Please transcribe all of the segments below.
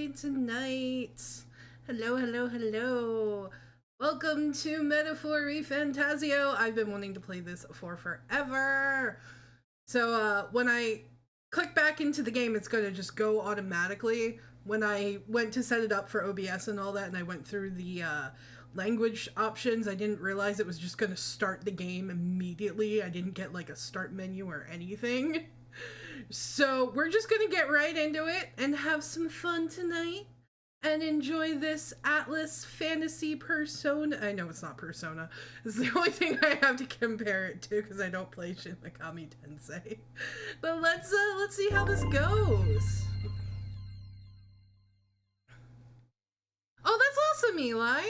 play tonight? Hello, hello, hello. Welcome to Metaphor ReFantazio. I've been wanting to play this for forever. So when I click back into the game, it's going to just go automatically. When I went to set it up for OBS and all that, and I went through the language options, I didn't realize it was just going to start the game immediately. I didn't get like a start menu or anything. So we're just going to get right into it and have some fun tonight and enjoy this Atlas fantasy Persona. I know it's not Persona. It's the only thing I have to compare it to because I don't play Shin Megami Tensei. But let's see how this goes. Oh, that's awesome, Eli.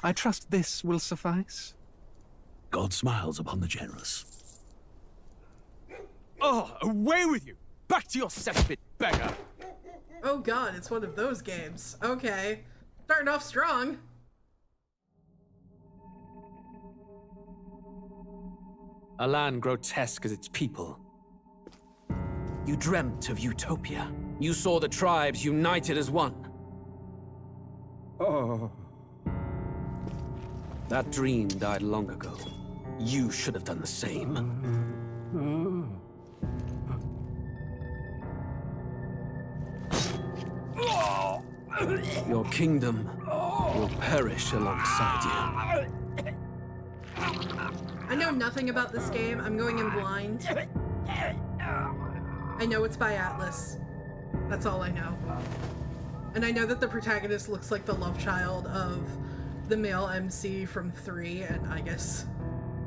I trust this will suffice. God smiles upon the generous. Oh, away with you! Back to your cesspit, beggar! Oh god, it's one of those games. Okay. Starting off strong. A land grotesque as its people. You dreamt of utopia. You saw the tribes united as one. Oh. That dream died long ago. You should have done the same. Your kingdom will perish alongside you. I know nothing about this game. I'm going in blind. I know it's by Atlas. That's all I know. And I know that the protagonist looks like the love child of the male MC from 3 and Aigis.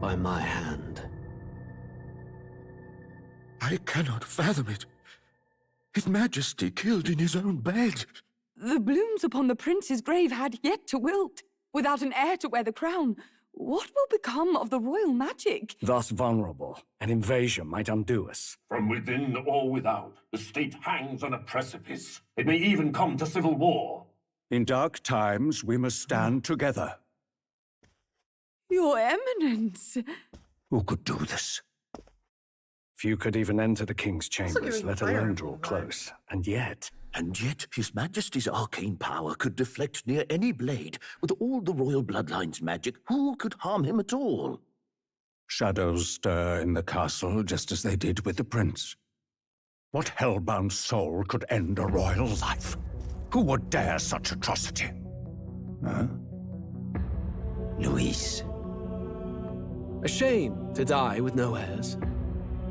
By my hand. I cannot fathom it. His Majesty killed in his own bed. The blooms upon the prince's grave had yet to wilt. Without an heir to wear the crown, what will become of the royal magic? Thus vulnerable, an invasion might undo us. From within or without, the state hangs on a precipice. It may even come to civil war. In dark times, we must stand together. Your Eminence! Who could do this? Few could even enter the king's chambers, giving let Fire alone Emblem draw vibes. close. And yet, His Majesty's arcane power could deflect near any blade. With all the royal bloodline's magic, who could harm him at all? shadows stir in the castle just as they did with the prince. What hellbound soul could end a royal life? Who would dare such atrocity? Huh? Luis. A shame to die with no heirs.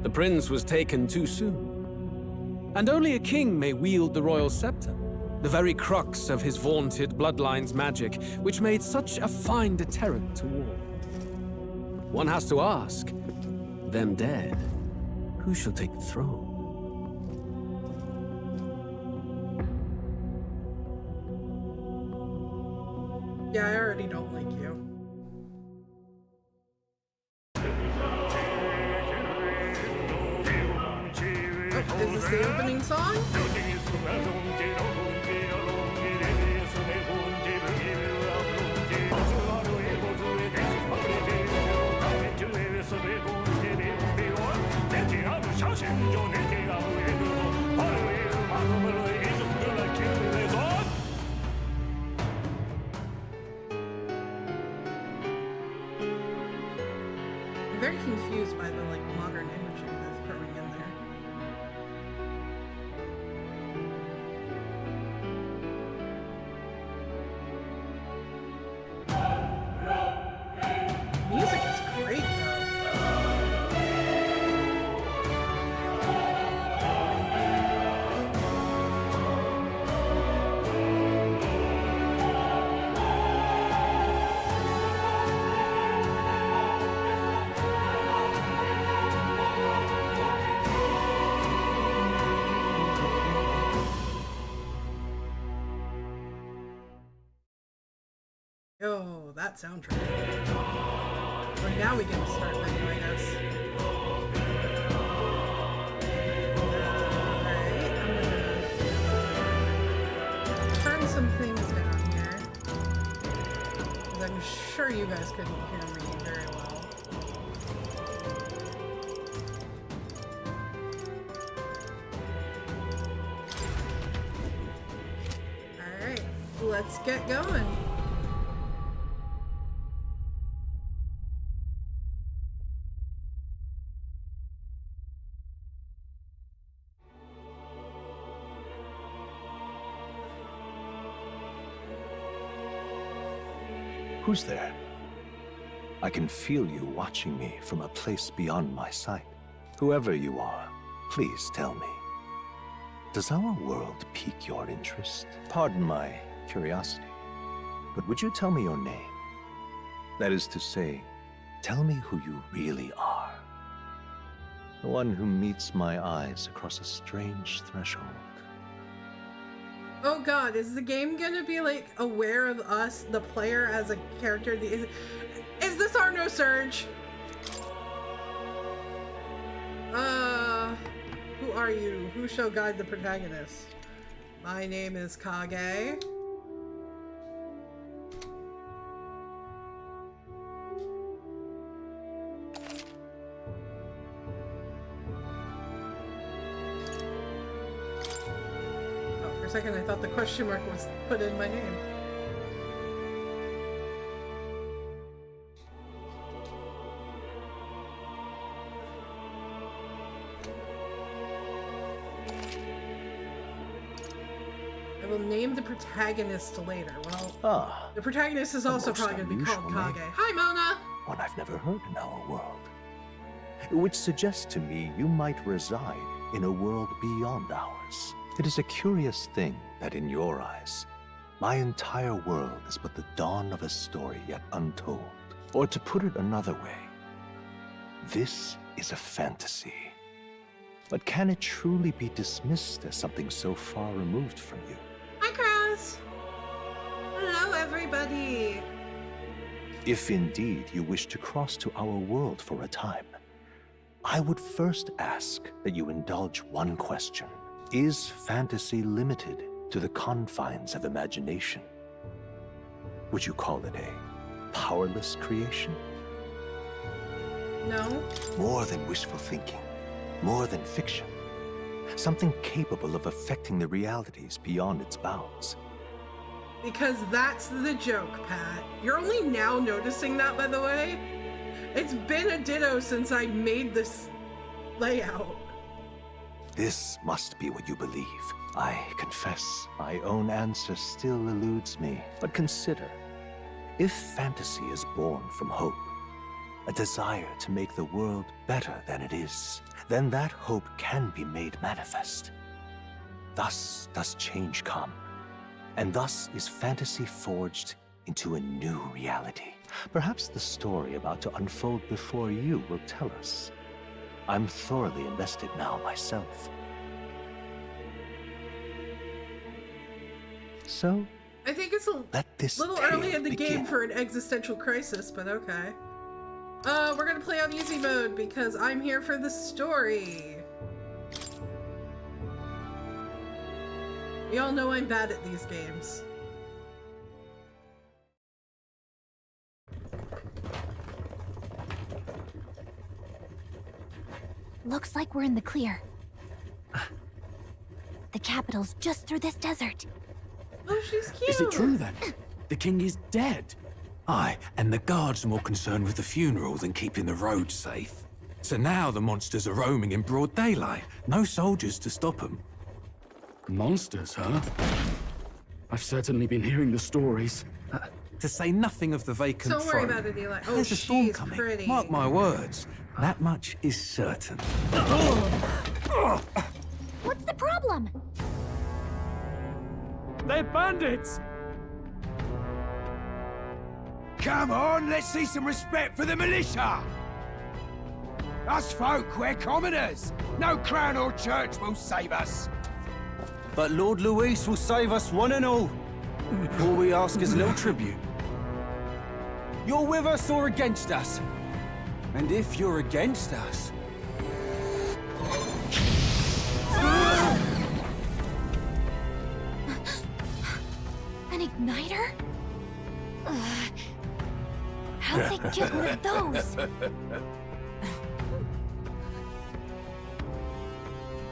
The prince was taken too soon. And only a king may wield the royal scepter, the very crux of his vaunted bloodline's magic, which made such a fine deterrent to war. One has to ask, them dead, who shall take the throne? Yeah, I already don't like you. Oh, is this the opening song? I'm very confused by the like modern imagery that's throwing in there. Music is great though. Yo, that soundtrack. Well, now we get to start menu, I guess. Alright, I'm gonna turn some things down here. 'Cause I'm sure you guys couldn't hear me very well. let's get going. Who's there? I can feel you watching me from a place beyond my sight. Whoever you are, please tell me. Does our world pique your interest? Pardon my curiosity, but would you tell me your name? That is to say, tell me who you really are. The one who meets my eyes across a strange threshold. Oh god, is the game gonna be like aware of us, the player, as a character? Is this Arno Surge? Who are you? Who shall guide the protagonist? My name is Kage. For a second I thought the question mark was put in my name. I will name the protagonist later. Well, the protagonist is also probably going to be called Kage. Hi, Mona! One I've never heard in our world. Which suggests to me you might reside in a world beyond ours. It is a curious thing that in your eyes, my entire world is but the dawn of a story yet untold. Or to put it another way, this is a fantasy. But can it truly be dismissed as something so far removed from you? Hi, Cross! Hello, everybody! If indeed you wish to cross to our world for a time, I would first ask that you indulge one question. Is fantasy limited to the confines of imagination? Would you call it a powerless creation? No. More than wishful thinking, more than fiction. Something capable of affecting the realities beyond its bounds. Because that's the joke, Pat. You're only now noticing that, by the way. It's been a ditto since I made this layout. This must be what you believe. I confess, my own answer still eludes me. But consider, if fantasy is born from hope, a desire to make the world better than it is, then that hope can be made manifest. Thus does change come, and thus is fantasy forged into a new reality. Perhaps the story about to unfold before you will tell us. I'm thoroughly invested now myself. So, I think it's a little early in the game for an existential crisis, but okay. We're gonna play on easy mode because I'm here for the story. We all know I'm bad at these games. Looks like we're in the clear. The capital's just through this desert. Oh, she's cute! Is it true then? The king is dead? Aye, and the guards are more concerned with the funeral than keeping the roads safe. So now the monsters are roaming in broad daylight. No soldiers to stop them. Monsters, huh? I've certainly been hearing the stories. To say nothing of the vacant Don't worry throne. about it, Eli. Oh, There's a storm she's coming. pretty. Mark my words. That much is certain. What's the problem? They're bandits! Come on, let's see some respect for the militia! Us folk, we're commoners. No crown or church will save us. But Lord Luis will save us one and all. All we ask is a little tribute. You're with us or against us? And if you're against us... An igniter? How'd they get one of those?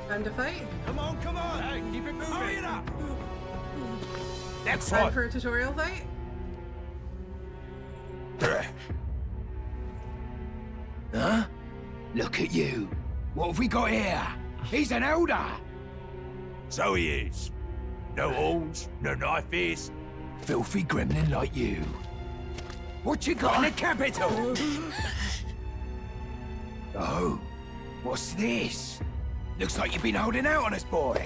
Time to fight. Come on, come on! Hey, keep it moving! Hurry it up! Next Time one. for a tutorial fight? Huh? Look at you. What have we got here? He's an elder. So he is. No horns, no knife is. Filthy gremlin like you. What you got in the capital? Oh, what's this? Looks like you've been holding out on us, boy.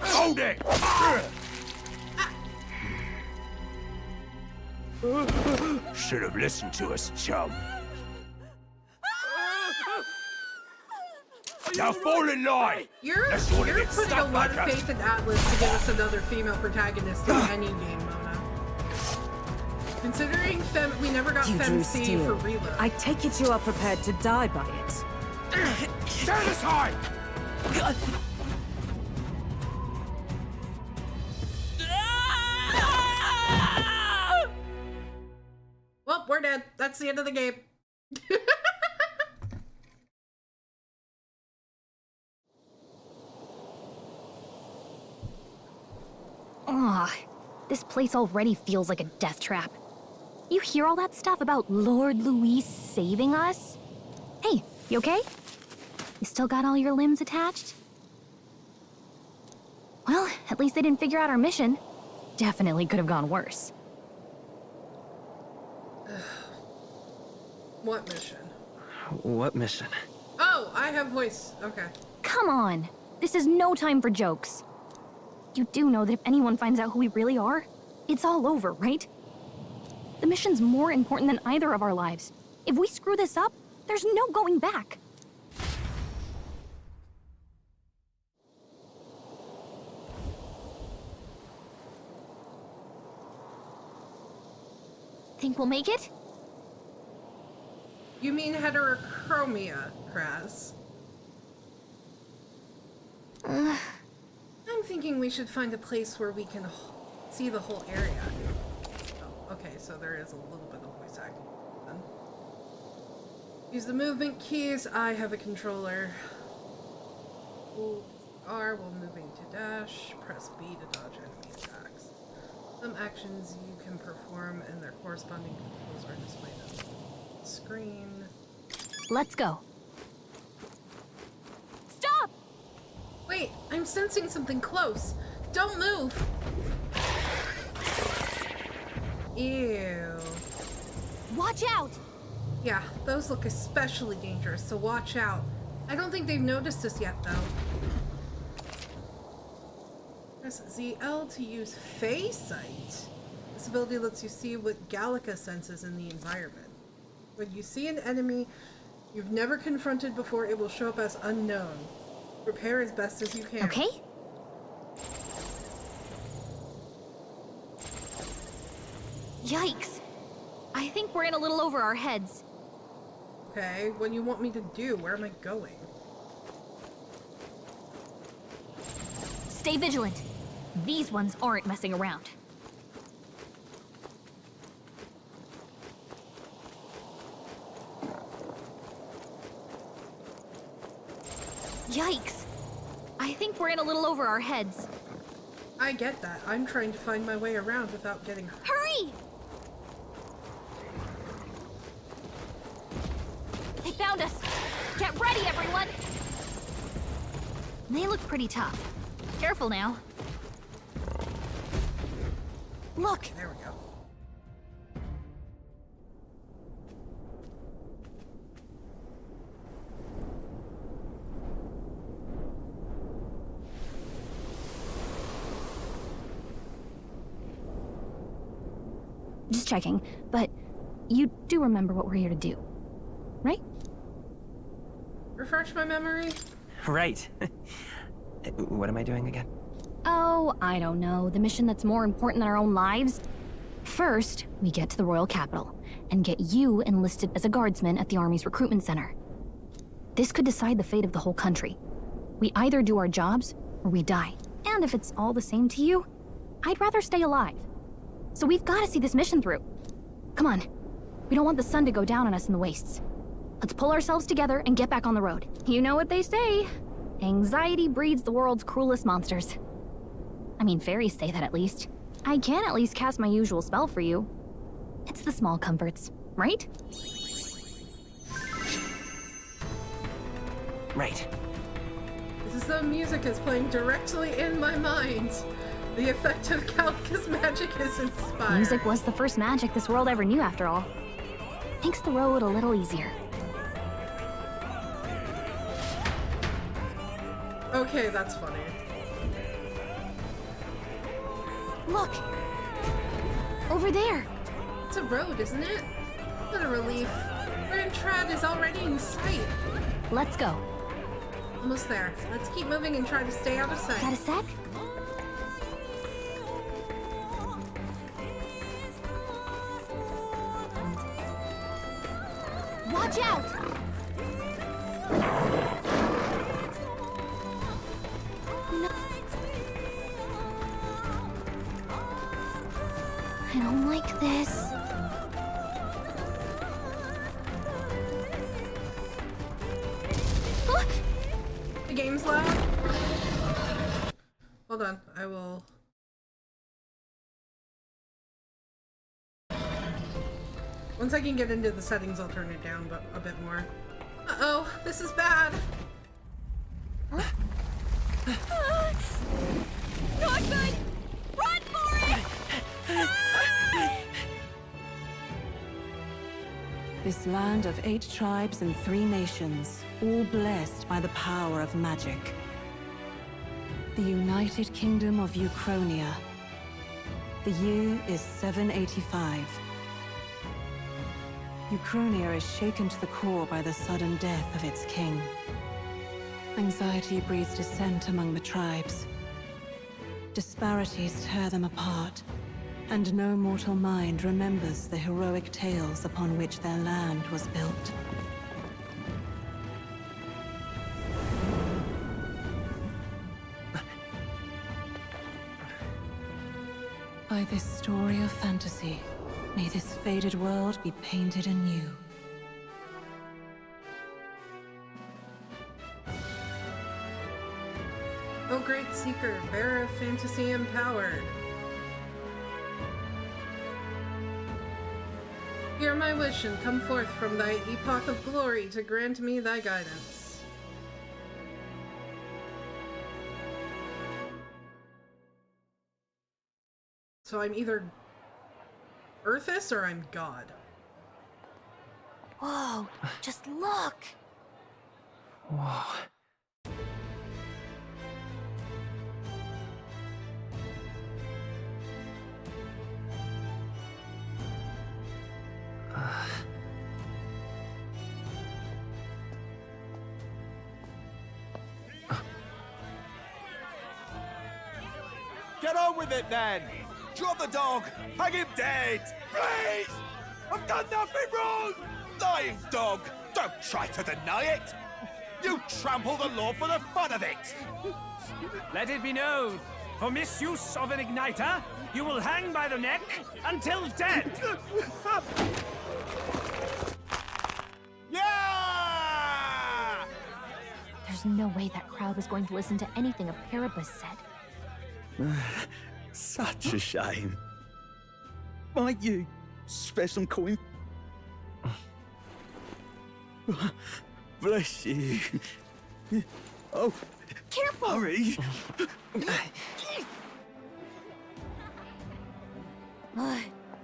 Hold it! Should have listened to us, chum. Now fall in line! You're putting a lot of faith in Atlas to give us another female protagonist in any game, Mona. Considering we never got You Fem drew C steel. for reload. I take it you are prepared to die by it. Stand aside! Well, we're dead. That's the end of the game. Ugh, this place already feels like a death trap. You hear all that stuff about Lord Louis saving us? Hey, you okay? You still got all your limbs attached? Well, at least they didn't figure out our mission. Definitely could have gone worse. What mission? What mission? Oh, I have voice. Okay. Come on! This is no time for jokes. You do know that if anyone finds out who we really are, it's all over, right? The mission's more important than either of our lives. If we screw this up, there's no going back. Think we'll make it? You mean heterochromia, Kraz? I'm thinking we should find a place where we can see the whole area. Oh, okay, so there is a little bit of voice acting then. Use the movement keys. I have a controller. Hold R while moving to dash. Press B to dodge enemy attacks. Some actions you can perform and their corresponding controls are displayed on the screen. Let's go. Stop! Wait, I'm sensing something close. Don't move. Ew. Watch out! Yeah, those look especially dangerous, so watch out. I don't think they've noticed us yet, though. Press ZL to use Phase Sight. This ability lets you see what Gallica senses in the environment. When you see an enemy you've never confronted before, it will show up as unknown. Prepare as best as you can. Okay. Yikes. I think we're in a little over our heads. Okay, what do you want me to do? Where am I going? Stay vigilant. These ones aren't messing around. Yikes. I think we're in a little over our heads. I get that. I'm trying to find my way around without getting hurt. Hurry! They found us. Get ready, everyone! They look pretty tough. Careful now. Look! There we go. Just checking, but you do remember what we're here to do, right? Refresh my memory. Right. What am I doing again? Oh, I don't know. The mission that's more important than our own lives? First, we get to the royal capital and get you enlisted as a guardsman at the army's recruitment center. This could decide the fate of the whole country. We either do our jobs or we die. And if it's all the same to you, I'd rather stay alive. So we've got to see this mission through. Come on. We don't want the sun to go down on us in the wastes. Let's pull ourselves together and get back on the road. You know what they say. Anxiety breeds the world's cruelest monsters. I mean, fairies say that at least. I can at least cast my usual spell for you. It's the small comforts, right? Right. This is the music is playing directly in my mind. The effect of Calca's magic is inspiring. Music was the first magic this world ever knew, after all. Makes the road a little easier. Okay, that's funny. Look! Over there! It's a road, isn't it? What a relief. Grand Trad is already in sight. Let's go. Almost there. Let's keep moving and try to stay out of sight. Got a sec? Watch out! No. I don't like this. The game's loud. Hold on, I will... Once I can get into the settings, I'll turn it down but a bit more. Uh-oh, this is bad. Huh? Not good! Run for it! This land of 8 tribes and 3 nations, all blessed by the power of magic. The United Kingdom of Uchronia. The year is 785. Uchronia is shaken to the core by the sudden death of its king. Anxiety breeds dissent among the tribes. Disparities tear them apart, and no mortal mind remembers the heroic tales upon which their land was built. By this story of fantasy, may this faded world be painted anew. O great seeker, bearer of fantasy empowered. Hear my wish and come forth from thy epoch of glory to grant me thy guidance. So I'm either Earthus or I'm God. Whoa, just look! Whoa. Get on with it, then! Drop the dog! Hang him dead! Please! I've done nothing wrong! Lying dog! Don't try to deny it! You trample the law for the fun of it! Let it be known, for misuse of an igniter, you will hang by the neck until dead! Yeah! There's no way that crowd was going to listen to anything a Paribus said. Such a shame. Might you spare some coin? Bless you. Oh, careful! Hurry!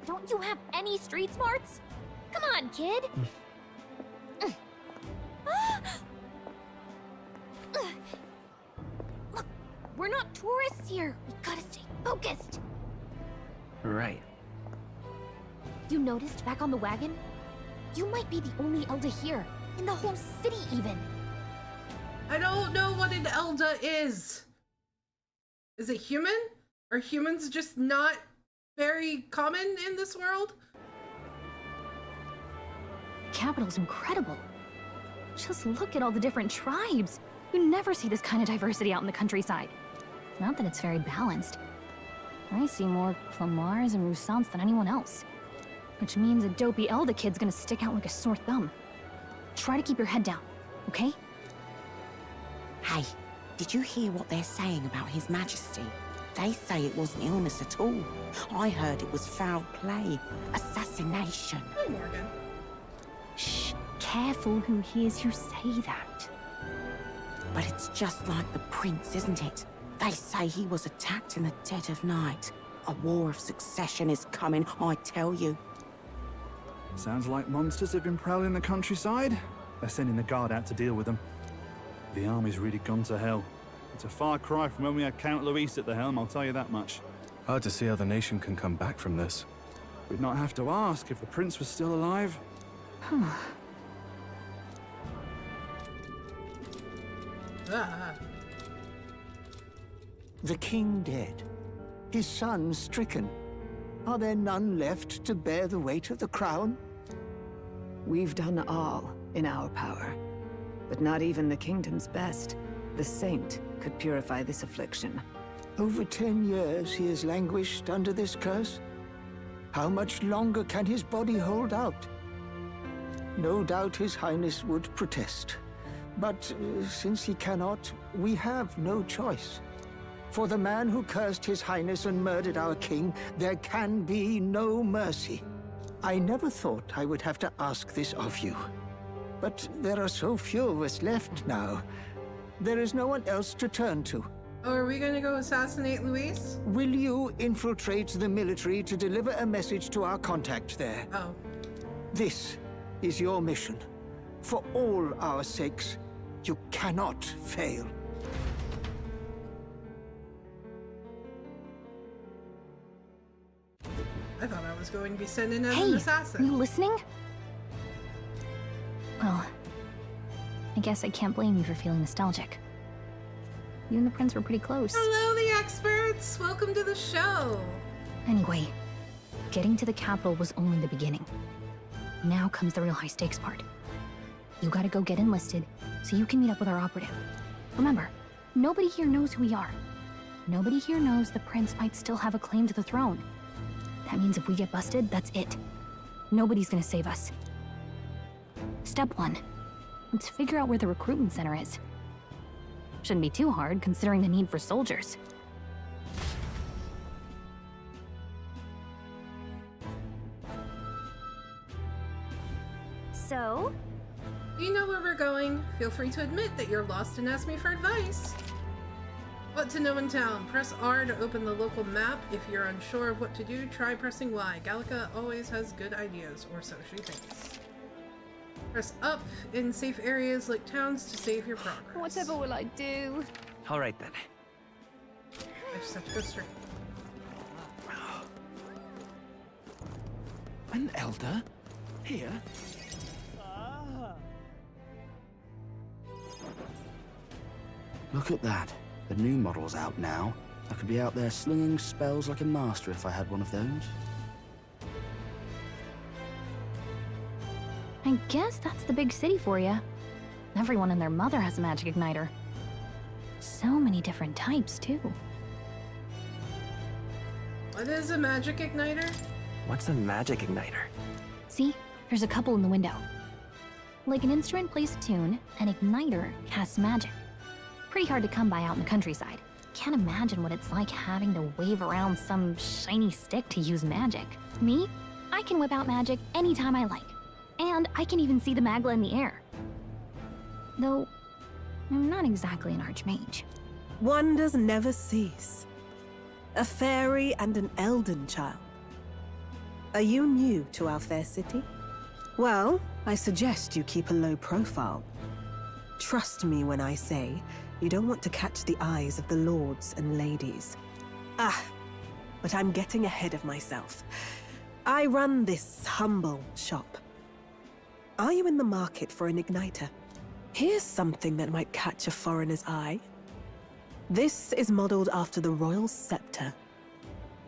Don't you have any street smarts? Come on, kid! Look, we're not tourists here. We gotta stay focused. Right. You noticed back on the wagon? You might be the only Elda here, in the whole city even. I don't know what an Elda is. Is it human? Are humans just not very common in this world? The capital's incredible. Just look at all the different tribes. You never see this kind of diversity out in the countryside. Not that it's very balanced. I see more Clamars and Roussants than anyone else. Which means a dopey Elda kid's gonna stick out like a sore thumb. Try to keep your head down, okay? Hey, did you hear what they're saying about His Majesty? They say it wasn't illness at all. I heard it was foul play, assassination. Hi, Morgan. Shh, careful who hears you say that. But it's just like the prince, isn't it? They say he was attacked in the dead of night. A war of succession is coming, I tell you. Sounds like monsters have been prowling the countryside. They're sending the guard out to deal with them. The army's really gone to hell. It's a far cry from when we had Count Luis at the helm, I'll tell you that much. Hard to see how the nation can come back from this. We'd not have to ask if the prince was still alive. The king dead. His son stricken. Are there none left to bear the weight of the crown? We've done all in our power. But not even the kingdom's best, the saint, could purify this affliction. Over 10 years he has languished under this curse. How much longer can his body hold out? No doubt His Highness would protest. But since he cannot, we have no choice. For the man who cursed His Highness and murdered our king, there can be no mercy. I never thought I would have to ask this of you. But there are so few of us left now. There is no one else to turn to. Oh, are we gonna go assassinate Luis? Will you infiltrate the military to deliver a message to our contact there? Oh. This is your mission. For all our sakes, you cannot fail. I thought I was going to be sent in as Hey, an assassin. are you listening? Well, I guess I can't blame you for feeling nostalgic. You and the prince were pretty close. Hello, the experts! Welcome to the show! Anyway, getting to the capital was only the beginning. Now comes the real high-stakes part. You gotta go get enlisted, so you can meet up with our operative. Remember, nobody here knows who we are. Nobody here knows the prince might still have a claim to the throne. That means if we get busted, that's it. Nobody's gonna save us. Step 1. Let's figure out where the recruitment center is. Shouldn't be too hard, considering the need for soldiers. So? You know where we're going. Feel free to admit that you're lost and ask me for advice. What to know in town? Press R to open the local map. If you're unsure of what to do, try pressing Y. Gallica always has good ideas, or so she thinks. Press up in safe areas like towns to save your progress. Whatever will I do? All right then. I just have to go straight. An elder? Here? Look at that. The new model's out now. I could be out there slinging spells like a master if I had one of those. I guess that's the big city for you. Everyone and their mother has a magic igniter. So many different types, too. What is a magic igniter? What's a magic igniter? See? There's a couple in the window. Like an instrument plays a tune, an igniter casts magic. Pretty hard to come by out in the countryside. Can't imagine what it's like having to wave around some shiny stick to use magic. Me? I can whip out magic anytime I like. And I can even see the magla in the air. Though, I'm not exactly an archmage. Wonders never cease. A fairy and an elden child. Are you new to our fair city? Well, I suggest you keep a low profile. Trust me when I say you don't want to catch the eyes of the lords and ladies. But I'm getting ahead of myself. I run this humble shop. Are you in the market for an igniter? Here's something that might catch a foreigner's eye. This is modeled after the royal scepter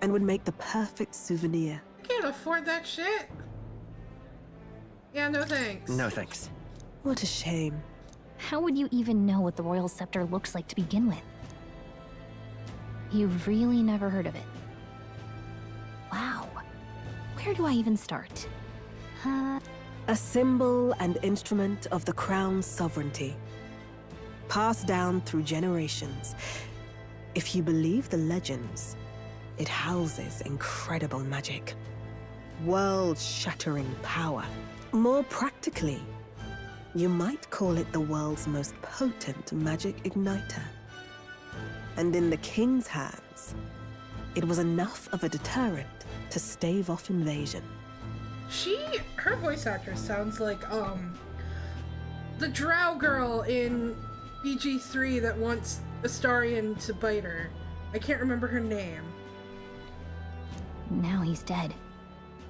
and would make the perfect souvenir. I can't afford that shit. Yeah, no thanks. No thanks. What a shame. How would you even know what the royal scepter looks like to begin with? You've really never heard of it. Wow. Where do I even start? A symbol and instrument of the crown's sovereignty, passed down through generations. If you believe the legends, it houses incredible magic, world-shattering power. More practically, you might call it the world's most potent magic igniter. And in the king's hands, it was enough of a deterrent to stave off invasion. Her voice actress sounds like, the drow girl in BG3 that wants Astarion to bite her. I can't remember her name. Now he's dead,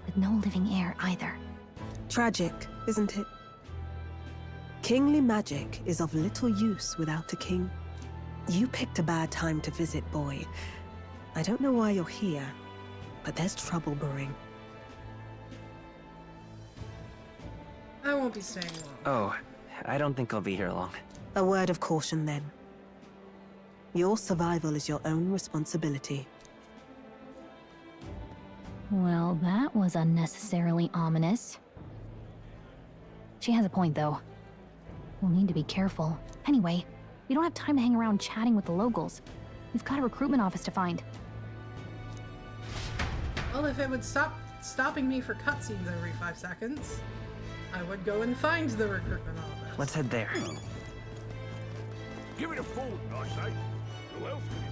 with no living heir either. Tragic, isn't it? Kingly magic is of little use without a king. You picked a bad time to visit, boy. I don't know why you're here, but there's trouble brewing. I won't be staying long. Oh, I don't think I'll be here long. A word of caution, then. Your survival is your own responsibility. Well, that was unnecessarily ominous. She has a point, though. We'll need to be careful. Anyway, we don't have time to hang around chatting with the locals. We've got a recruitment office to find. Well, if it would stop stopping me for cutscenes every 5 seconds, I would go and find the recruitment office. Let's head there. Give it a fool, I say. Who else can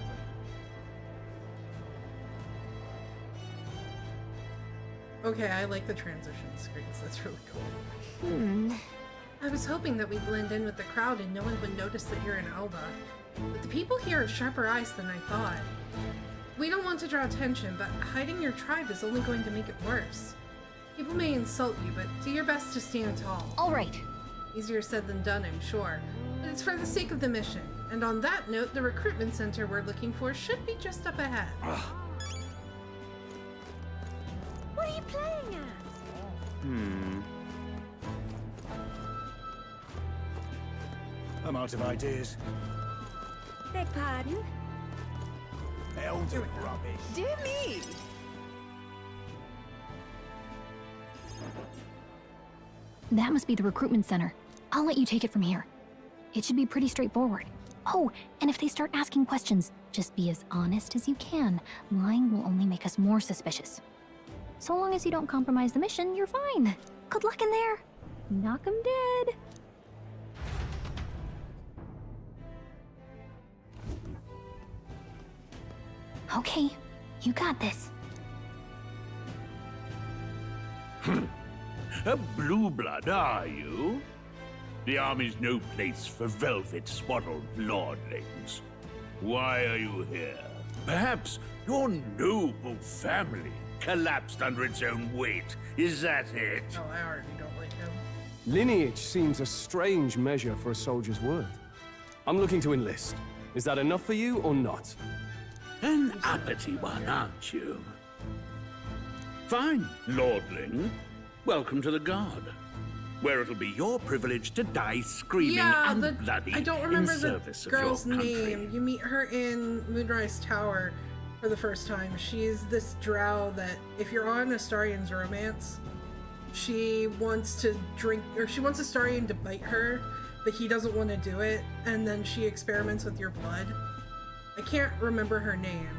it Okay, I like the transition screens. That's really cool. I was hoping that we'd blend in with the crowd and no one would notice that you're an Elda. But the people here have sharper eyes than I thought. We don't want to draw attention, but hiding your tribe is only going to make it worse. People may insult you, but do your best to stand tall. All right. Easier said than done, I'm sure. But it's for the sake of the mission. And on that note, the recruitment center we're looking for should be just up ahead. What are you playing at? I'm out of ideas. Beg pardon? Elder rubbish. Dear me! That must be the recruitment center. I'll let you take it from here. It should be pretty straightforward. Oh, and if they start asking questions, just be as honest as you can. Lying will only make us more suspicious. So long as you don't compromise the mission, you're fine. Good luck in there. Knock 'em dead. Okay, you got this. A blue blood, are you? The army's no place for velvet-swaddled lordlings. Why are you here? Perhaps your noble family collapsed under its own weight. Is that it? Oh, I already don't like him. Lineage seems a strange measure for a soldier's worth. I'm looking to enlist. Is that enough for you or not? An uppity one, aren't you? Fine, lordling. Welcome to the Guard, where it'll be your privilege to die screaming and bloody I don't remember in the service girl's of your country. name. You meet her in Moonrise Tower for the first time. She's this drow that, if you're on Astarion's romance, she wants to drink, or she wants Astarion to bite her, but he doesn't want to do it, and then she experiments with your blood. I can't remember her name.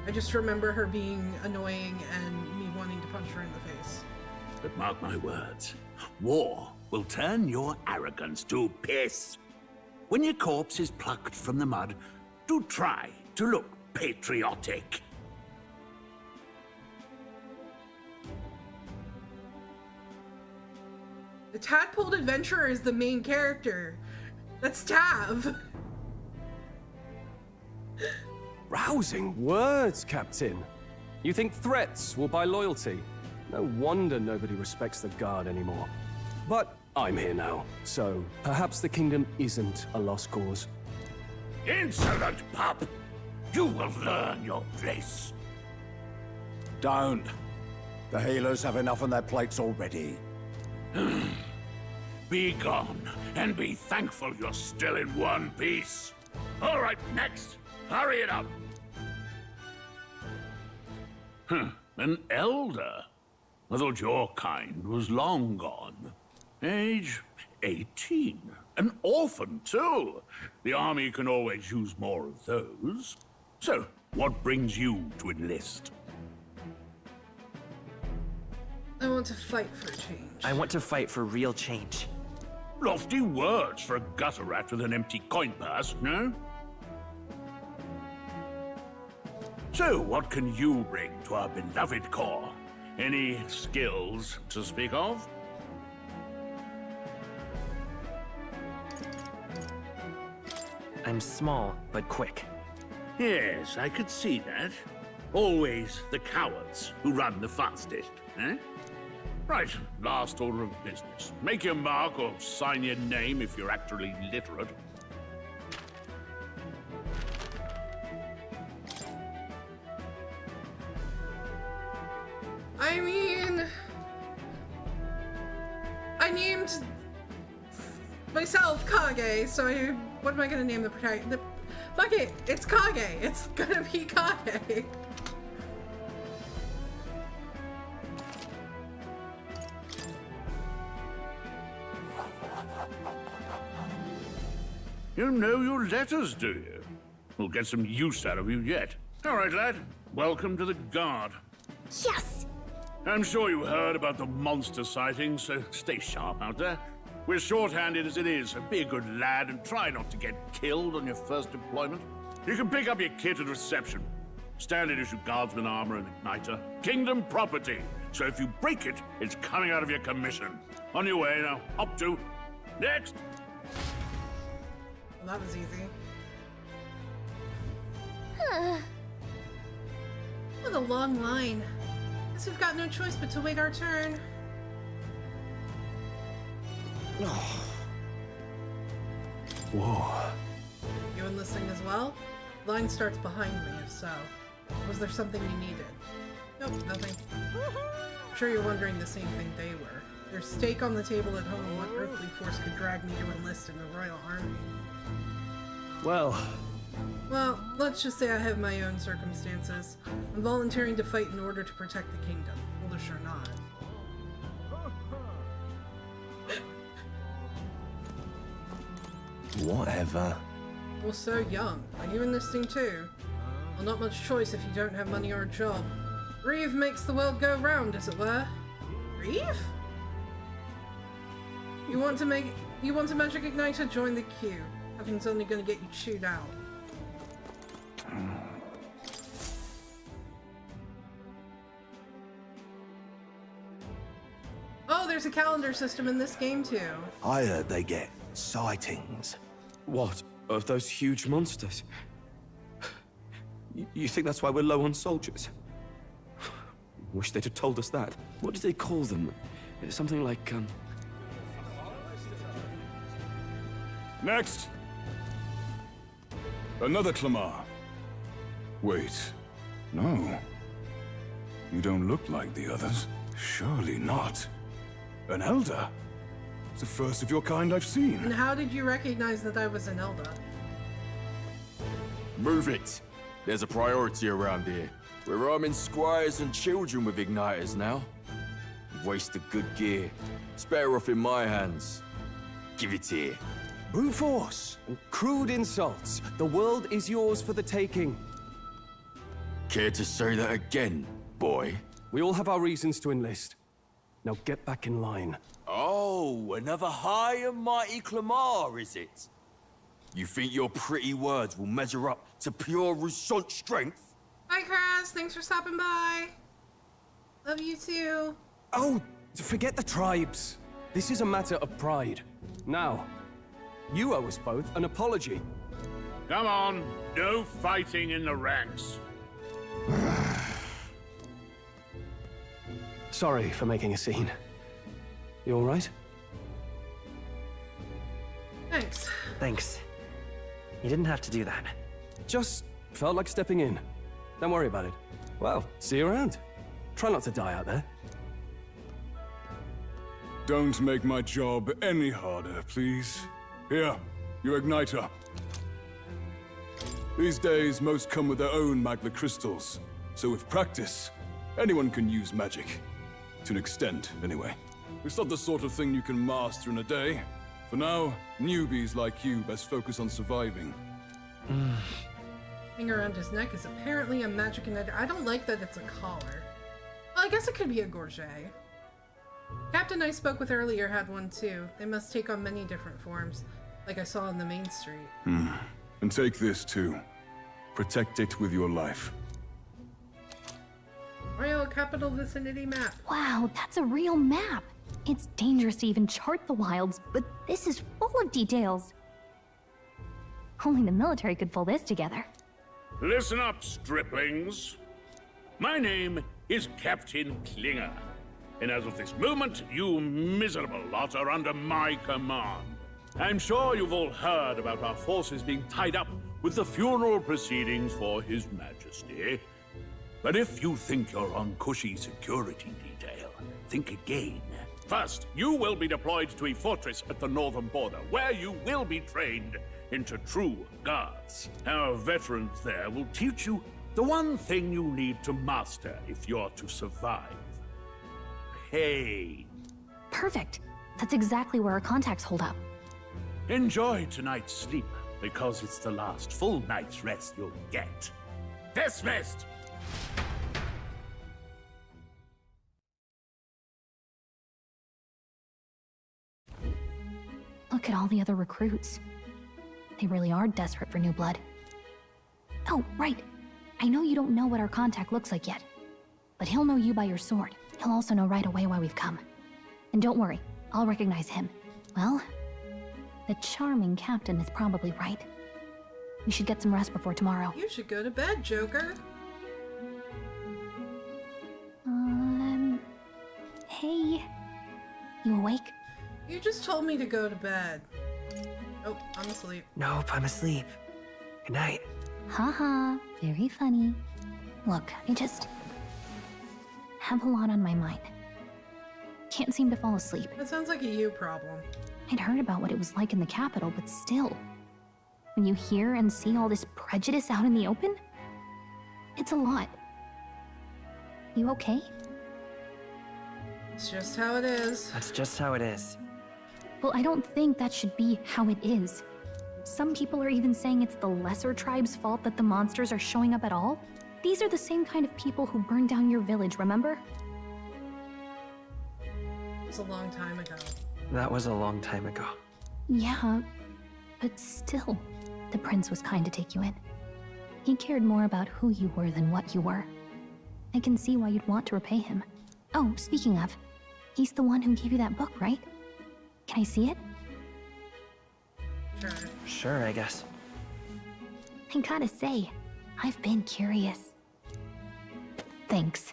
I just remember her being annoying and me wanting to punch her in the face. But mark my words, war will turn your arrogance to piss. When your corpse is plucked from the mud, do try to look patriotic. The Tadpole Adventurer is the main character. That's Tav. Rousing words, Captain. You think threats will buy loyalty? No wonder nobody respects the Guard anymore. But I'm here now, so perhaps the kingdom isn't a lost cause. Insolent pup! You will learn your place. Don't. The healers have enough on their plates already. Be gone, and be thankful you're still in one piece. All right, next. Hurry it up. An elder? I thought your kind was long gone. Age 18. An orphan, too. The army can always use more of those. So, what brings you to enlist? I want to fight for a change. I want to fight for real change. Lofty words for a gutter rat with an empty coin purse, no? So, what can you bring to our beloved corps? Any skills to speak of? I'm small, but quick. Yes, I could see that. Always the cowards who run the fastest, eh? Right, last order of business. Make your mark or sign your name if you're actually literate. I mean, I named myself Kage, so what am I gonna name the protagonist? Fuck it, it's Kage. It's gonna be Kage. You know your letters, do you? We'll get some use out of you yet. All right, lad. Welcome to the Guard. Yes! I'm sure you heard about the monster sightings, so stay sharp out there. We're short-handed as it is, so be a good lad and try not to get killed on your first deployment. You can pick up your kit at reception. Standard issue guardsman armor and igniter. Kingdom property, so if you break it, it's coming out of your commission. On your way now. Up to. Next! Well, that was easy. What a long line. Guess we've got no choice but to wait our turn. Whoa. You enlisting as well? Line starts behind me, if so. Was there something you needed? Nope, nothing. I'm sure you're wondering the same thing they were. There's stake on the table at home. What earthly force could drag me to enlist in the Royal Army? Well, let's just say I have my own circumstances. I'm volunteering to fight in order to protect the kingdom. Foolish or not. Whatever. Well, so young. Are you enlisting too? Well, not much choice if you don't have money or a job. Reeve makes the world go round, as it were. Reeve? You want to magic igniter? Join the queue. Nothing's only going to get you chewed out. Oh, there's a calendar system in this game too. I heard they get sightings. What? Of those huge monsters? You think that's why we're low on soldiers? Wish they'd have told us that. What did they call them? Something like, Next! Another Clamar. Wait. No. You don't look like the others. Surely not. An Elder? It's the first of your kind I've seen. And how did you recognize that I was an Elder? Move it! There's a priority around here. We're arming squires and children with igniters now. Waste of good gear. It's better off in my hands. Give it here. brute force and crude insults. The world is yours for the taking. Care to say that again, boy? We all have our reasons to enlist. Now get back in line. Oh, another high and mighty Clamar, is it? You think your pretty words will measure up to pure Rousseau strength? Hi, Kraz. Thanks for stopping by. Love you too. Oh, forget the tribes. This is a matter of pride. Now, you owe us both an apology. Come on, no fighting in the ranks. Sorry for making a scene. You all right? Thanks. Thanks. You didn't have to do that. Just felt like stepping in. Don't worry about it. Well, see you around. Try not to die out there. Don't make my job any harder, please. Here, your igniter. These days, most come with their own magna crystals. So with practice, anyone can use magic. To an extent, anyway. It's not the sort of thing you can master in a day. For now, newbies like you best focus on surviving. Thing around his neck is apparently a magic and I don't like that it's a collar. Well, I guess it could be a gorget. Captain I spoke with earlier had one too. They must take on many different forms, like I saw on the main street. And take this too. Protect it with your life. Royal Capital Vicinity map. Wow, that's a real map. It's dangerous to even chart the wilds, but this is full of details. Only the military could pull this together. Listen up, striplings. My name is Captain Klinger, and as of this moment, you miserable lot are under my command. I'm sure you've all heard about our forces being tied up with the funeral proceedings for His Majesty. But if you think you're on cushy security detail, think again. First, you will be deployed to a fortress at the northern border, where you will be trained into true guards. Our veterans there will teach you the one thing you need to master if you're to survive. Pain. Perfect. That's exactly where our contacts hold up. Enjoy tonight's sleep, because it's the last full night's rest you'll get. Dismissed! Look at all the other recruits. They really are desperate for new blood. Oh, right. I know you don't know what our contact looks like yet, but he'll know you by your sword. He'll also know right away why we've come. And don't worry, I'll recognize him. Well, the charming captain is probably right. We should get some rest before tomorrow. You should go to bed, Joker. Hey. You awake? You just told me to go to bed. Oh, I'm asleep. Nope, I'm asleep. Good night. Haha, very funny. Look, I just have a lot on my mind. Can't seem to fall asleep. That sounds like a you problem. I'd heard about what it was like in the capital, but still. When you hear and see all this prejudice out in the open, it's a lot. You okay? It's just how it is. That's just how it is. Well, I don't think that should be how it is. Some people are even saying it's the lesser tribe's fault that the monsters are showing up at all. These are the same kind of people who burned down your village, remember? It was a long time ago. That was a long time ago. Yeah, but still, the prince was kind to take you in. He cared more about who you were than what you were. I can see why you'd want to repay him. Oh, speaking of, he's the one who gave you that book, right? Can I see it? Sure. Sure, I guess. I gotta say, I've been curious. Thanks.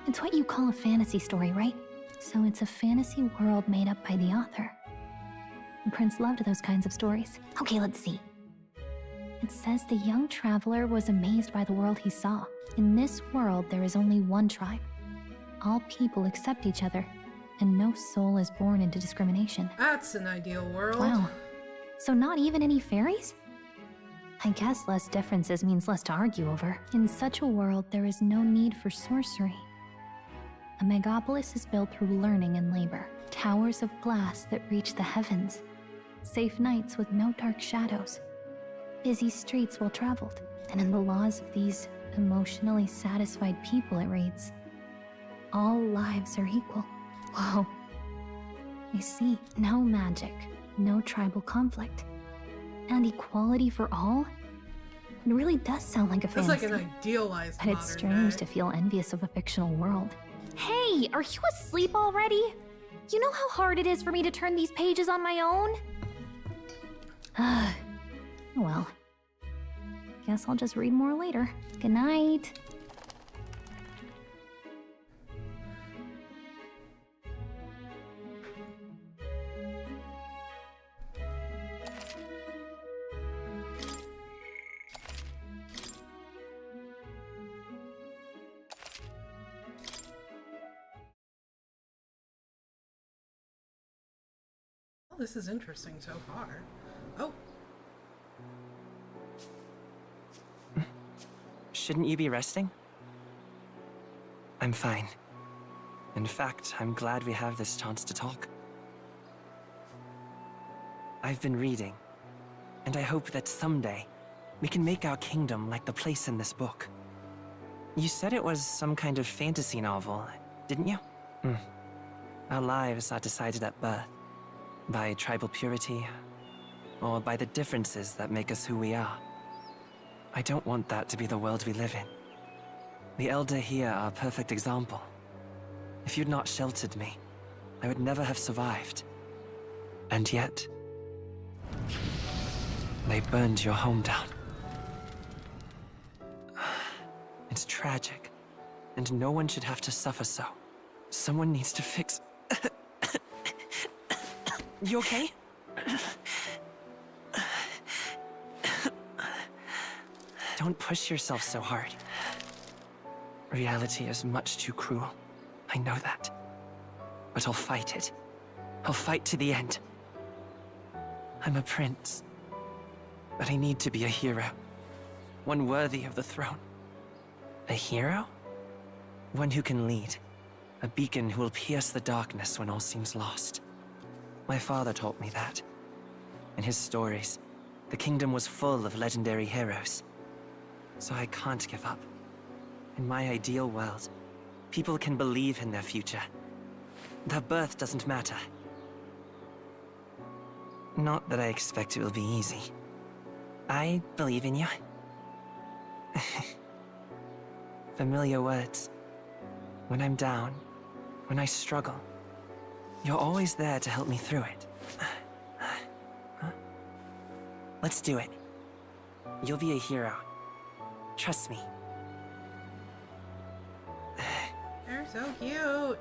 It's what you call a fantasy story, right? So it's a fantasy world made up by the author. The prince loved those kinds of stories. Okay, let's see. It says the young traveler was amazed by the world he saw. In this world, there is only one tribe. All people accept each other, and no soul is born into discrimination. That's an ideal world. Wow. So not even any fairies? I guess less differences means less to argue over. In such a world, there is no need for sorcery. A megapolis is built through learning and labor. Towers of glass that reach the heavens. Safe nights with no dark shadows. Busy streets well traveled. And in the laws of these emotionally satisfied people, it reads, all lives are equal. Whoa. I see. No magic, no tribal conflict, and equality for all? It really does sound like a fantasy. It's like an idealized But it's strange to feel envious of a fictional world. Hey, are you asleep already? You know how hard it is for me to turn these pages on my own? Well, guess I'll just read more later. Good night. This is interesting so far. Oh, Shouldn't you be resting? I'm fine. In fact, I'm glad we have this chance to talk. I've been reading, and I hope that someday we can make our kingdom like the place in this book. You said it was some kind of fantasy novel, didn't you? Our lives are decided at birth, by tribal purity, or by the differences that make us who we are. I don't want that to be the world we live in. The Elder here are a perfect example. If you'd not sheltered me, I would never have survived. And yet, they burned your home down. It's tragic, and no one should have to suffer so. Someone needs to fix... You okay? Don't push yourself so hard. Reality is much too cruel. I know that. But I'll fight it. I'll fight to the end. I'm a prince. But I need to be a hero. One worthy of the throne. A hero? One who can lead. A beacon who will pierce the darkness when all seems lost. My father taught me that. In his stories, the kingdom was full of legendary heroes. So I can't give up. In my ideal world, people can believe in their future. Their birth doesn't matter. Not that I expect it will be easy. I believe in you. Familiar words. When I'm down, when I struggle, you're always there to help me through it. Let's do it. You'll be a hero. Trust me. They're so cute.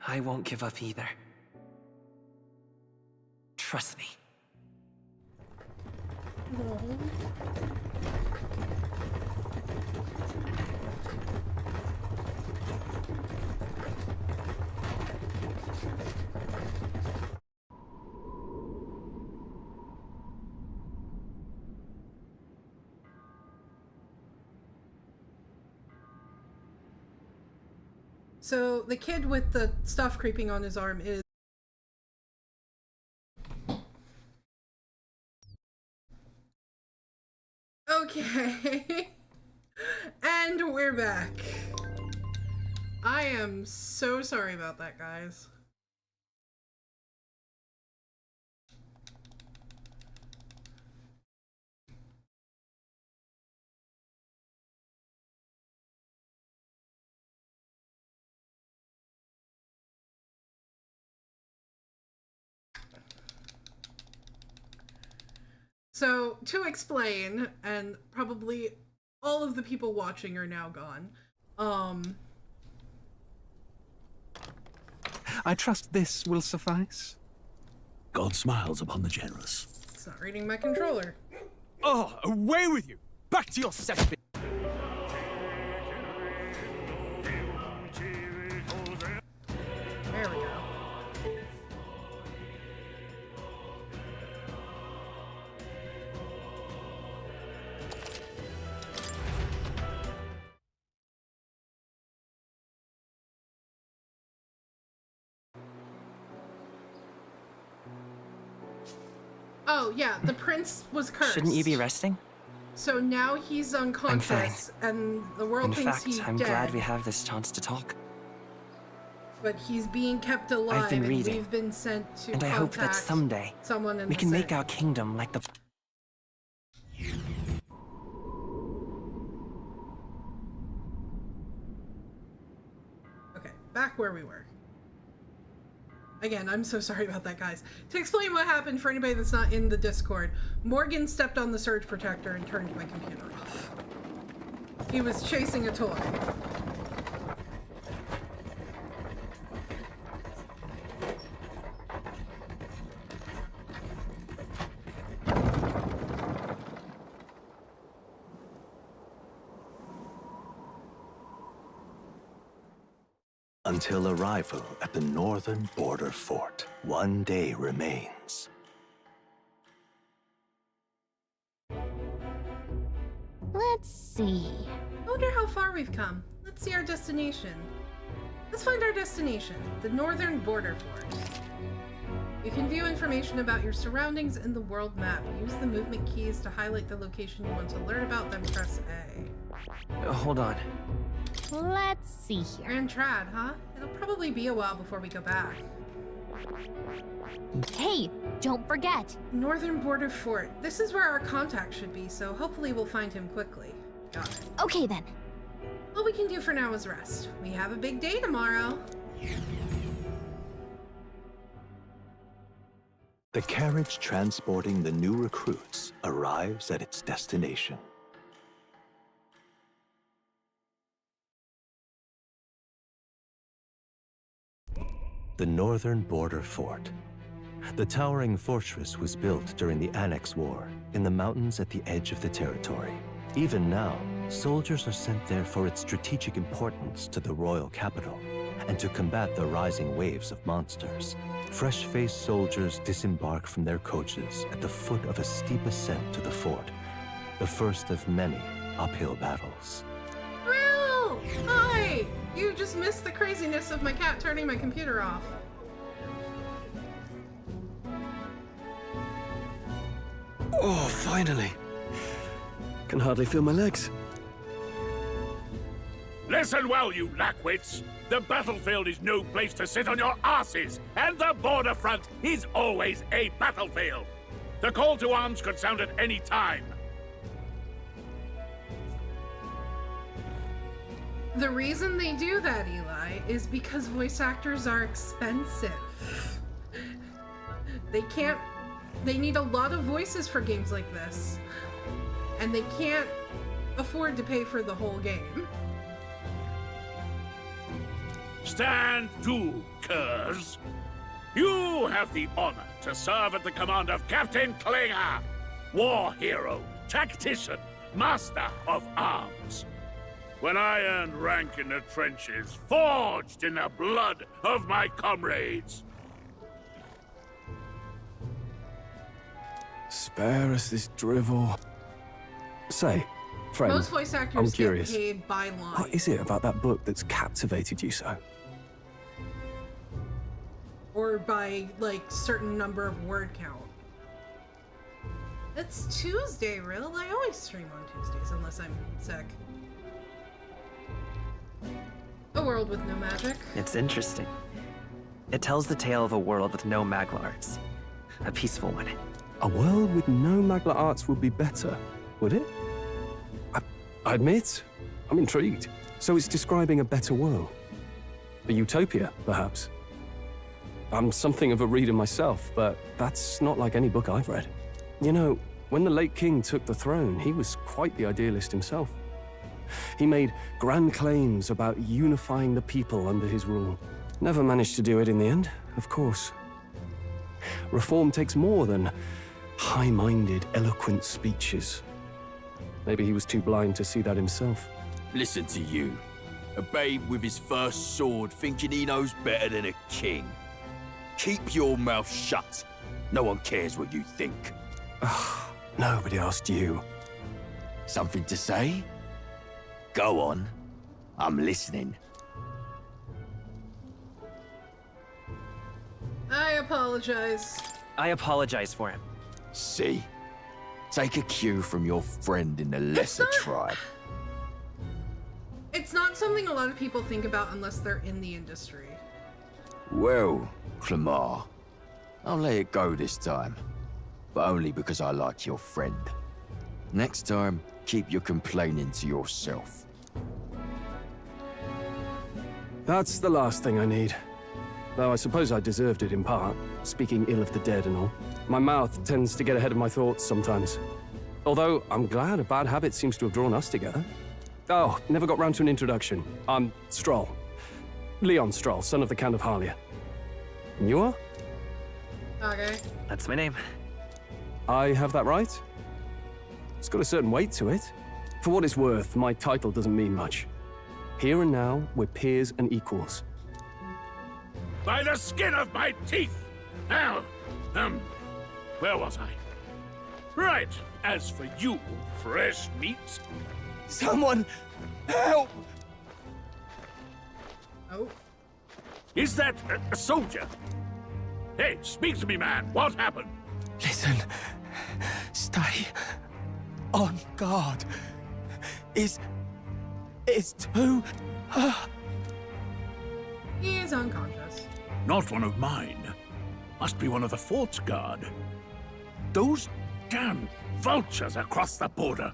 I won't give up either. Trust me. So the kid with the stuff creeping on his arm is... Okay. And we're back. I am so sorry about that, guys. So, to explain, and probably all of the people watching are now gone, I trust this will suffice. God smiles upon the generous. It's not reading my controller. Oh, away with you! Back to your cesspit! There we go. Oh, yeah, the prince was cursed. Shouldn't you be resting? So now he's unconscious, and the world thinks he's dead. In fact, I'm glad we have this chance to talk. But he's being kept alive, I've been reading, and we've been sent to and I hope that someday someone in we the can make city. our kingdom like the... Okay, back where we were. Again, I'm so sorry about that, guys. To explain what happened for anybody that's not in the Discord, Morgan stepped on the surge protector and turned my computer off. He was chasing a toy. Until arrival at the northern border fort, one day remains. Let's see. I wonder how far we've come. Let's see our destination. Let's find our destination, the northern border fort. You can view information about your surroundings in the world map. Use the movement keys to highlight the location you want to learn about, then press A. Hold on. Let's see here. Grand Trad, huh? It'll probably be a while before we go back. Hey, don't forget. Northern Border Fort. This is where our contact should be, so hopefully we'll find him quickly. Got it. Okay then. All we can do for now is rest. We have a big day tomorrow. The carriage transporting the new recruits arrives at its destination. The northern border fort. The towering fortress was built during the Annex War in the mountains at the edge of the territory. Even now, soldiers are sent there for its strategic importance to the royal capital and to combat the rising waves of monsters. Fresh-faced soldiers disembark from their coaches at the foot of a steep ascent to the fort, the first of many uphill battles. Rill! Hi! You just missed the craziness of my cat turning my computer off. Oh, finally. Can hardly feel my legs. Listen well, you lackwits. The battlefield is no place to sit on your asses, and the border front is always a battlefield. The call to arms could sound at any time. The reason they do that, Eli, is because voice actors are expensive. They need a lot of voices for games like this. And they can't afford to pay for the whole game. Stand to, curs. You have the honor to serve at the command of Captain Klinger, war hero, tactician, master of arms. When I earned rank in the trenches, forged in the blood of my comrades. Spare us this drivel. Say, friend, Most voice actors I'm curious. get paid by line. What is it about that book that's captivated you so? Or by, like, certain number of word count. It's Tuesday, Rill. I always stream on Tuesdays, unless I'm sick. A world with no magic. It's interesting. It tells the tale of a world with no Magla arts. A peaceful one. A world with no Magla arts would be better, would it? I admit, I'm intrigued. So it's describing a better world. A utopia, perhaps. I'm something of a reader myself, but that's not like any book I've read. You know, when the late king took the throne, he was quite the idealist himself. He made grand claims about unifying the people under his rule. Never managed to do it in the end, of course. Reform takes more than high-minded, eloquent speeches. Maybe he was too blind to see that himself. Listen to you. A babe with his first sword thinking he knows better than a king. Keep your mouth shut. No one cares what you think. Nobody asked you. Something to say? Go on. I'm listening. I apologize. I apologize for him. See? Take a cue from your friend in the lesser tribe. It's not something a lot of people think about unless they're in the industry. Well, Clemar, I'll let it go this time. But only because I like your friend. Next time, keep your complaining to yourself. That's the last thing I need. Though I suppose I deserved it in part, speaking ill of the dead and all. My mouth tends to get ahead of my thoughts sometimes. Although, I'm glad a bad habit seems to have drawn us together. Oh, never got round to an introduction. I'm Stroll. Leon Stroll, son of the Count of Harlia. And you are? Okay. That's my name. I have that right? It's got a certain weight to it. For what it's worth, my title doesn't mean much. Here and now, we're peers and equals. By the skin of my teeth! Now, where was I? Right, as for you, fresh meat... Someone, help! Oh. Is that a soldier? Hey, speak to me, man. What happened? Listen, stay on guard. It's too... He is unconscious. Not one of mine. Must be one of the fort's guard. Those damn vultures across the border.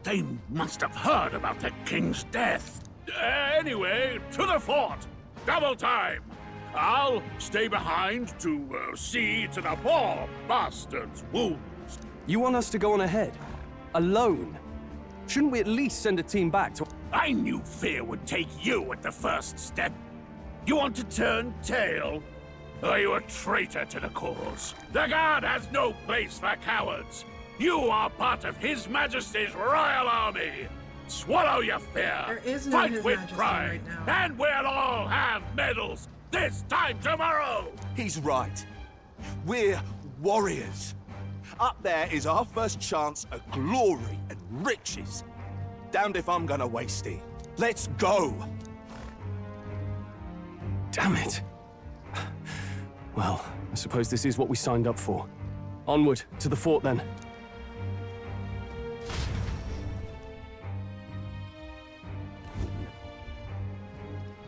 They must have heard about the king's death. Anyway, to the fort. Double time. I'll stay behind to see to the poor bastard's wounds. You want us to go on ahead? Alone? Shouldn't we at least send a team back to... I knew fear would take you at the first step. You want to turn tail? Are you a traitor to the cause? The Guard has no place for cowards. You are part of His Majesty's Royal Army. Swallow your fear. There is no Fight His with Majesty pride, right now. and we'll all have medals this time tomorrow. He's right. We're warriors. Up there is our first chance at glory and riches. Damned if I'm gonna waste it. Let's go! Damn it. Well, I suppose this is what we signed up for. Onward, to the fort then.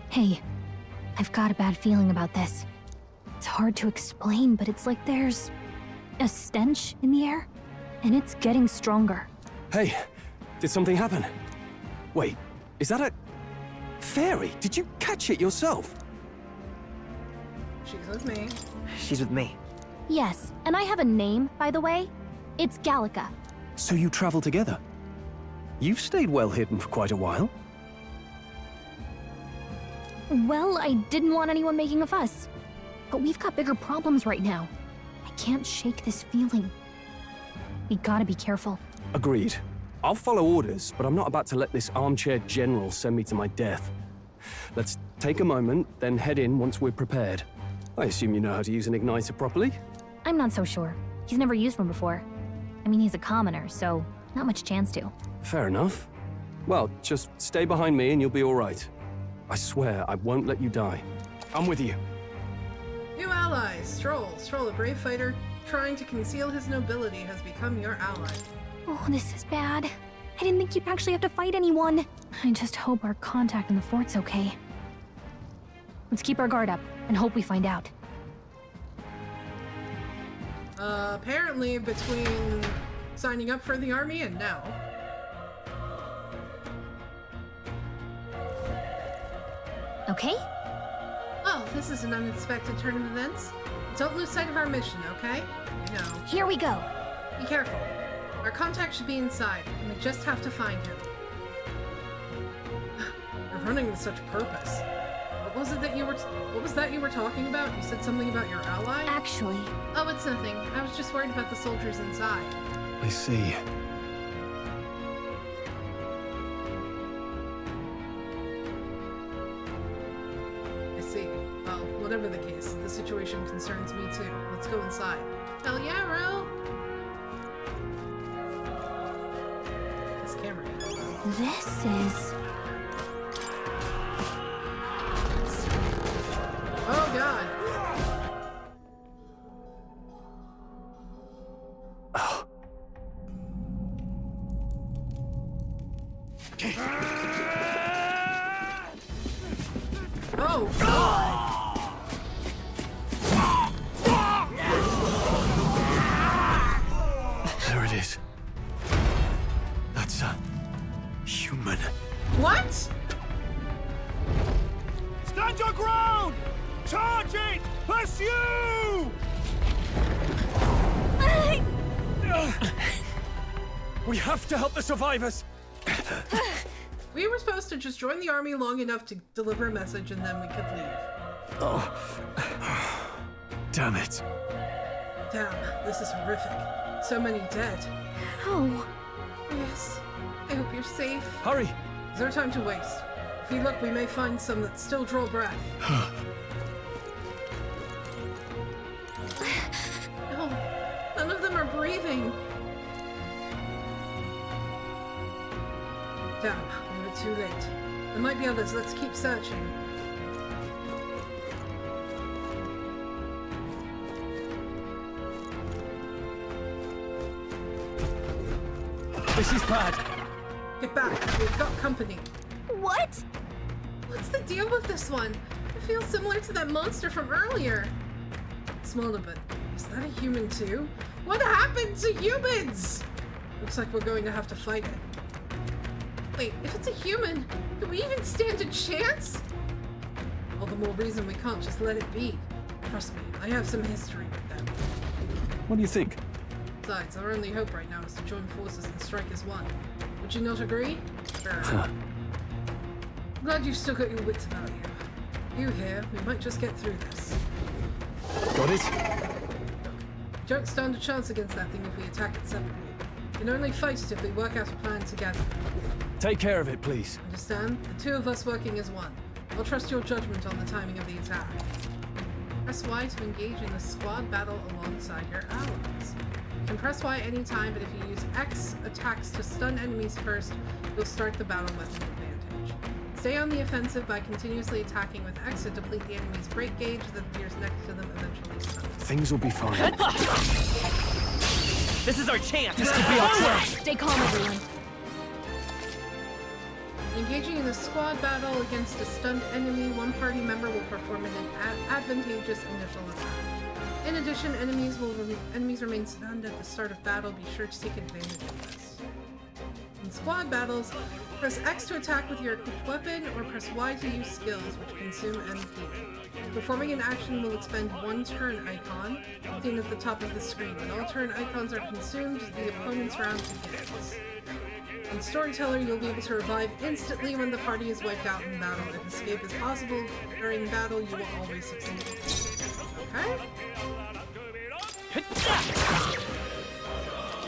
Hey, I've got a bad feeling about this. It's hard to explain, but it's like there's a stench in the air, and it's getting stronger. Hey, did something happen? Wait, is that a... fairy? Did you catch it yourself? She's with me. She's with me. Yes, and I have a name, by the way. It's Gallica. So you travel together? You've stayed well hidden for quite a while. Well, I didn't want anyone making a fuss. But we've got bigger problems right now. I can't shake this feeling. We gotta be careful. Agreed. I'll follow orders, but I'm not about to let this armchair general send me to my death. Let's take a moment, then head in once we're prepared. I assume you know how to use an igniter properly? I'm not so sure. He's never used one before. I mean, he's a commoner, so not much chance to. Fair enough. Well, just stay behind me and you'll be all right. I swear I won't let you die. I'm with you. New allies. Stroll. Stroll, a brave fighter trying to conceal his nobility, has become your ally. Oh, this is bad. I didn't think you'd actually have to fight anyone. I just hope our contact in the fort's okay. Let's keep our guard up and hope we find out. Apparently between signing up for the army and now. Okay? Oh, this is an unexpected turn of events. Don't lose sight of our mission, okay? I know. Here we go. Be careful. Our contact should be inside, and we just have to find him. You're running with such purpose. What was that you were talking about? You said something about your ally? Actually... Oh, it's nothing. I was just worried about the soldiers inside. I see. I see. Well, whatever the case, the situation concerns me too. Let's go inside. Hell yeah, Ro! This camera. This is... Oh god! Oh god! There it is. That's a human. What? Stand your ground! Charge it! Pursue! We have to help the survivors! We were supposed to just join the army long enough to deliver a message and then we could leave. Oh. Damn it. Damn, this is horrific. So many dead. Oh. Yes. I hope you're safe. Hurry! There's no time to waste. If we look, we may find some that still draw breath. No, none of them are breathing. Damn, we were too late. There might be others. Let's keep searching. This is bad. Get back. We've got company. What? What's the deal with this one? It feels similar to that monster from earlier. Smaller, but is that a human too? What happened to humans? Looks like we're going to have to fight it. Wait, if it's a human, do we even stand a chance? All the more reason we can't just let it be. Trust me, I have some history with them. What do you think? Besides, our only hope right now is to join forces and strike as one. Would you not agree? Sure. I'm glad you've still got your wits about you. You here, we might just get through this. Got it? We don't stand a chance against that thing if we attack it separately. We can only fight it if we work out a plan together. Take care of it, please. Understand? The two of us working as one. I'll trust your judgment on the timing of the attack. Press Y to engage in the squad battle alongside your allies. You can press Y anytime, but if you use X attacks to stun enemies first, you'll start the battle with an advantage. Stay on the offensive by continuously attacking with X to deplete the enemy's break gauge that appears next to them, eventually stunning. Things will be fine. This is our chance! This could be our chance! Stay calm, everyone. Engaging in a squad battle against a stunned enemy, one party member will perform an advantageous initial attack. In addition, enemies remain stunned at the start of battle. Be sure to take advantage of this. In squad battles, press X to attack with your equipped weapon, or press Y to use skills, which consume MP. Performing an action will expend one turn icon, seen at the top of the screen. When all turn icons are consumed, the opponent's round begins. In Storyteller, you'll be able to revive instantly when the party is wiped out in battle. If escape is possible during battle, you will always succeed. Okay?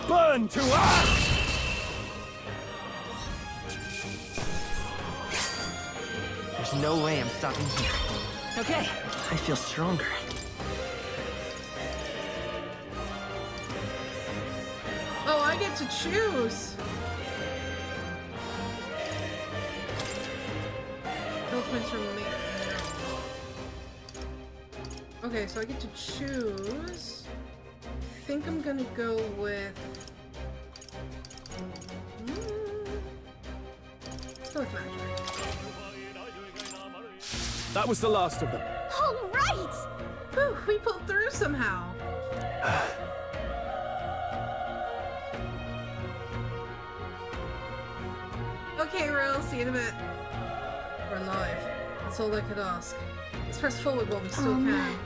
Burn to ash! There's no way I'm stopping here. Okay. I feel stronger. Oh, I get to choose! No points from me. Okay, so I get to choose. I think I'm gonna go with... Let's go with magic. That was the last of them. All right! Whew, we pulled through somehow. Okay, Rel, see you in a bit. We're alive. That's all I could ask. Let's press forward while we still can.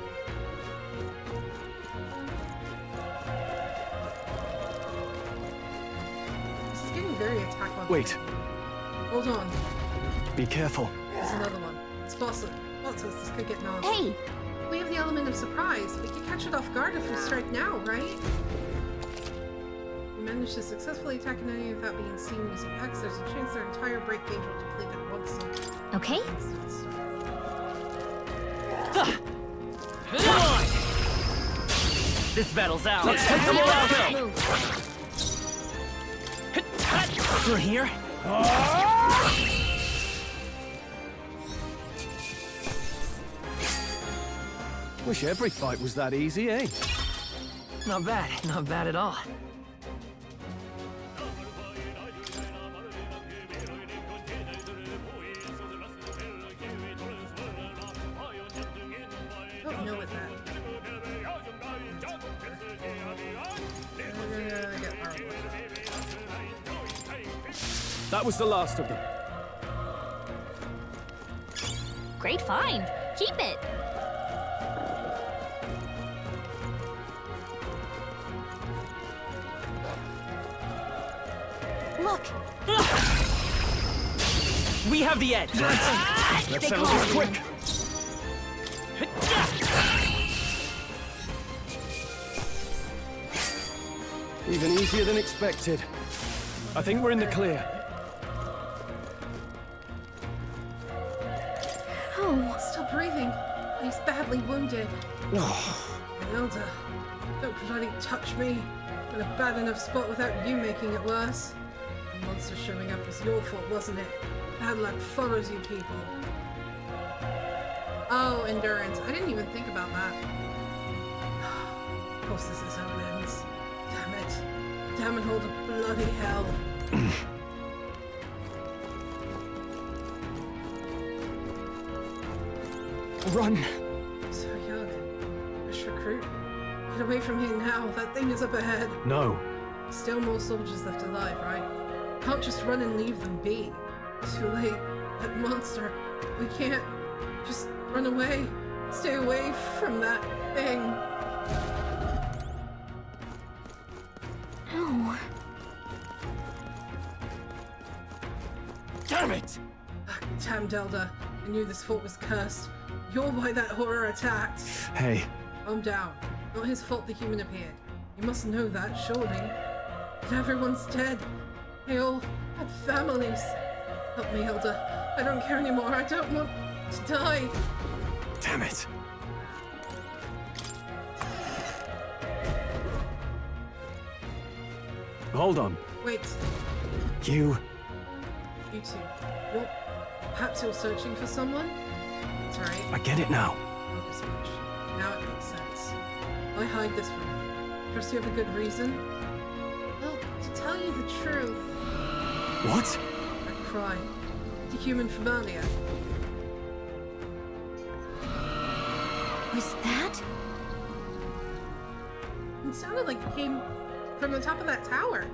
This is getting very attack-on. Wait. Hold on. Be careful. There's another one. It's boss. This could get nasty. Hey! We have the element of surprise. We can catch it off guard if we strike now, right? We managed to successfully attack an enemy without being seen using X. There's a chance their entire break gauge will deplete at once. Okay. Come on! This battle's out. Let's take them all out! Through here? Wish every fight was that easy, eh? Not bad. Not bad at all. I don't know what that. We're gonna get our one. That was the last of them. Great find. Keep it. Look. We have the edge. Let's settle this quick. Even easier than expected. I think we're in the clear. Oh, still breathing. He's badly wounded. Oh. Elder, don't bloody touch me. I'm in a bad enough spot without you making it worse. The monster showing up was your fault, wasn't it? Bad luck follows you people. Oh, endurance. I didn't even think about that. Of course this is how it ends. Damn it. Damn it, hold a bloody hell. Run! So young. Fresh recruit. Get away from here now. That thing is up ahead. No. Still more soldiers left alive, right? Can't just run and leave them be. Too late. That monster. We can't just run away. Stay away from that thing. No. Damn it! Damn, Delda. I knew this fort was cursed. You're why that horror attacked. Hey. Calm down. Not his fault the human appeared. You must know that, surely. But everyone's dead. They all had families. Help me, Hilda. I don't care anymore. I don't want to die. Damn it. Hold on. Wait. You You two. Perhaps you're searching for someone? That's right. I get it now. Not as much. Now it makes sense. Why hide this from me? Trust you have a good reason? Well, to tell you the truth... What? That cry. The human familiar. Was that? It sounded like it came from the top of that tower.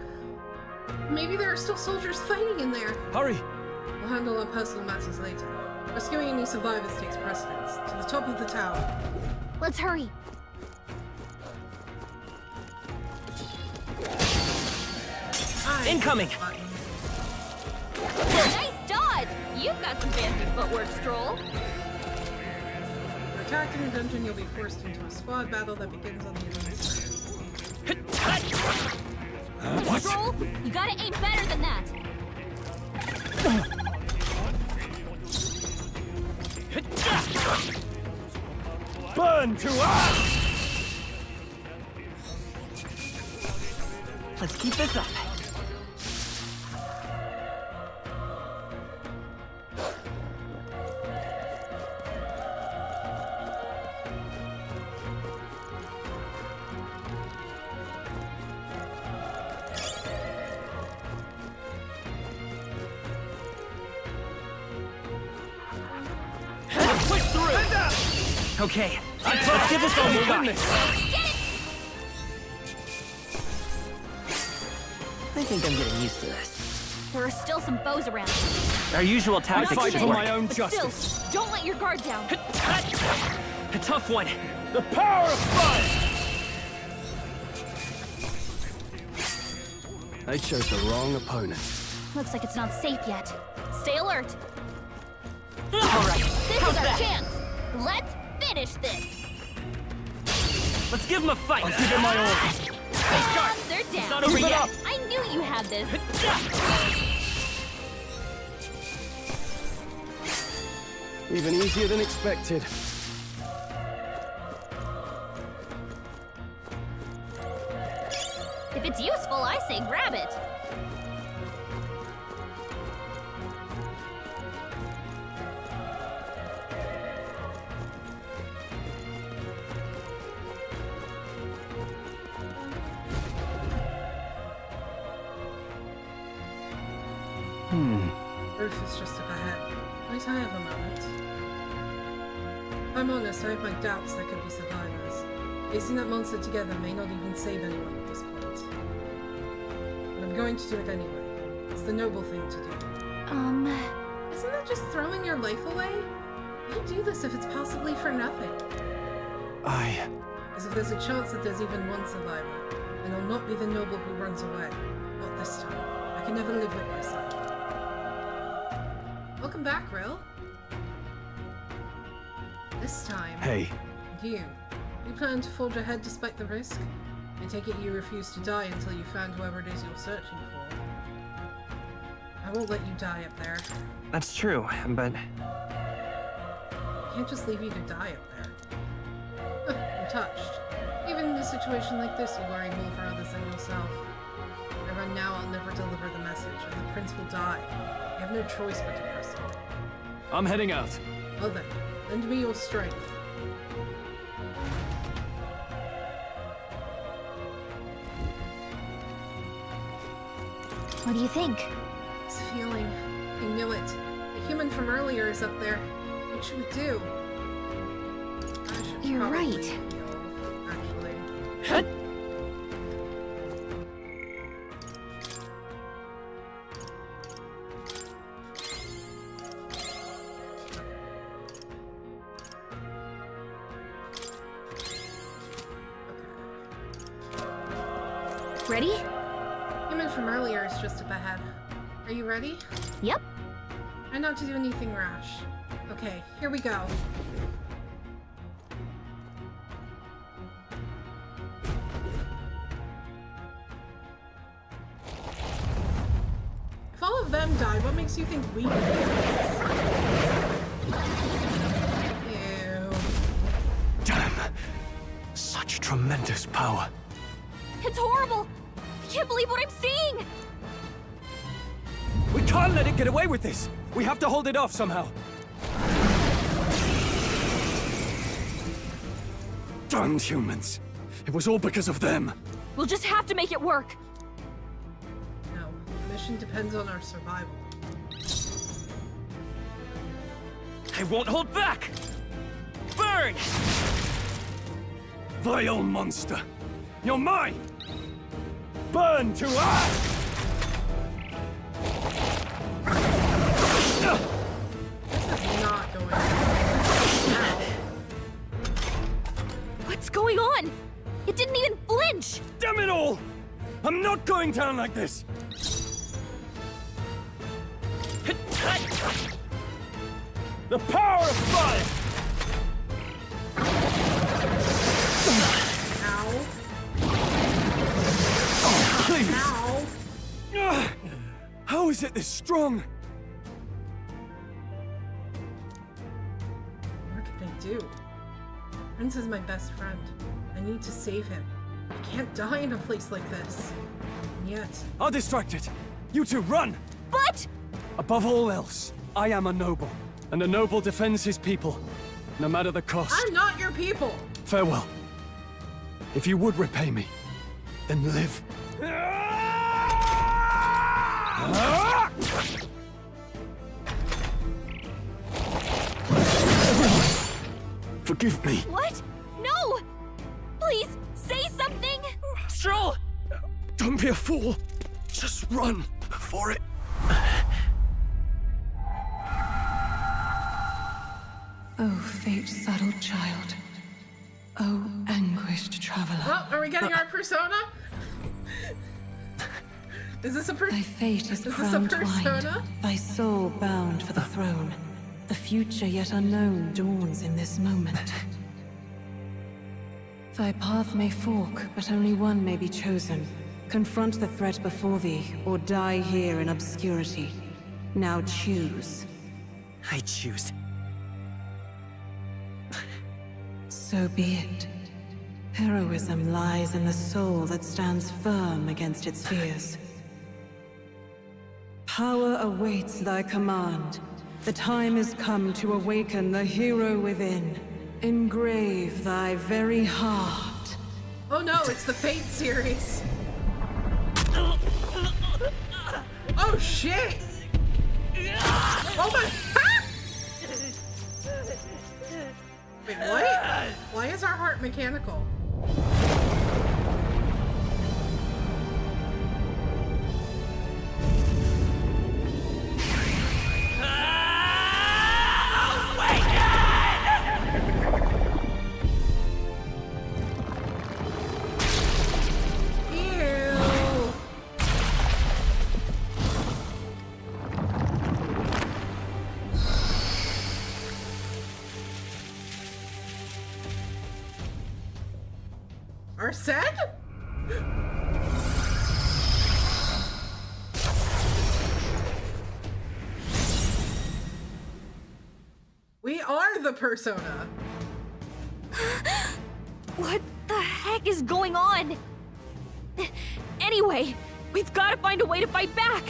Maybe there are still soldiers fighting in there. Hurry! We'll handle our personal matters later. Rescuing any survivors takes precedence. To the top of the tower. Let's hurry. Incoming! Nice dodge! You've got some fancy footwork, Stroll. For attacking the dungeon, you'll be forced into a squad battle that begins on the enemy's side. What? Stroll, you gotta aim better than that. Burn to us! Let's keep this up. Okay, let's give this all we got. I think I'm getting used to this. There are still some foes around. Our usual tactics Fight should for work. my own justice. Still, don't let your guard down. A tough one. The power of fire! I chose the wrong opponent. Looks like it's not safe yet. Stay alert. All right. This is our chance. Let's finish this. Let's give him a fight. I'll give him my all. They're down. It's not over yet. I knew you had this. Even easier than expected. If it's useful, I say grab it. Roof is just up ahead. Might I have a moment? If I'm honest, I have my doubts there could be survivors. Facing that monster together may not even save anyone at this point. But I'm going to do it anyway. It's the noble thing to do. Isn't that just throwing your life away? Why do this if it's possibly for nothing? As if there's a chance that there's even one survivor, and I'll not be the noble who runs away. Not this time. I can never live with myself. Welcome back, Rill. This time... Hey. You plan to forge ahead despite the risk? I take it you refuse to die until you found whoever it is you're searching for. I won't let you die up there. That's true, but... I can't just leave you to die up there. I'm touched. Even in a situation like this, you worry more for others than yourself. If I run now, I'll never deliver the message, and the prince will die. You have no choice but to press him. I'm heading out. Well then, lend me your strength. What do you think? This feeling. I knew it. The human from earlier is up there. What should we do? You're right. Actually. Ready? Human from earlier is just up ahead. Are you ready? Yep. Try not to do anything rash. Okay, here we go. If all of them die, what makes you think we can do this? Ew. Damn. Such tremendous power. It's horrible! I can't believe what I'm seeing! We can't let it get away with this! We have to hold it off somehow. Damned humans. It was all because of them. We'll just have to make it work. No, the mission depends on our survival. I won't hold back! Burn! Vile monster! You're mine! Burn to ash! This is not going now. What's going on? It didn't even flinch! Damn it all! I'm not going down like this! The power of fire! Ow. Please! Ow. How is it this strong? What can I do? Prince is my best friend. I need to save him. I can't die in a place like this. And yet... I'll distract it. You two, run! But... Above all else, I am a noble. And a noble defends his people, no matter the cost. I'm not your people! Farewell. If you would repay me, then live. Forgive me. What? No! Please, say something! Stroll! Don't be a fool. Just run for it. Oh, fate-saddled child. Oh, anguished traveler. Well, are we getting our persona? Is this a Thy fate is crowned twined, thy soul bound for the throne. The future yet unknown dawns in this moment. Thy path may fork, but only one may be chosen. Confront the threat before thee, or die here in obscurity. Now choose. I choose. So be it. Heroism lies in the soul that stands firm against its fears. Power awaits thy command. The time is come to awaken the hero within. Engrave thy very heart. Oh no, it's the Fate series. Oh shit! Oh my... Wait, what? Why is our heart mechanical? Arsene? We are the persona. What the heck is going on? Anyway, we've got to find a way to fight back.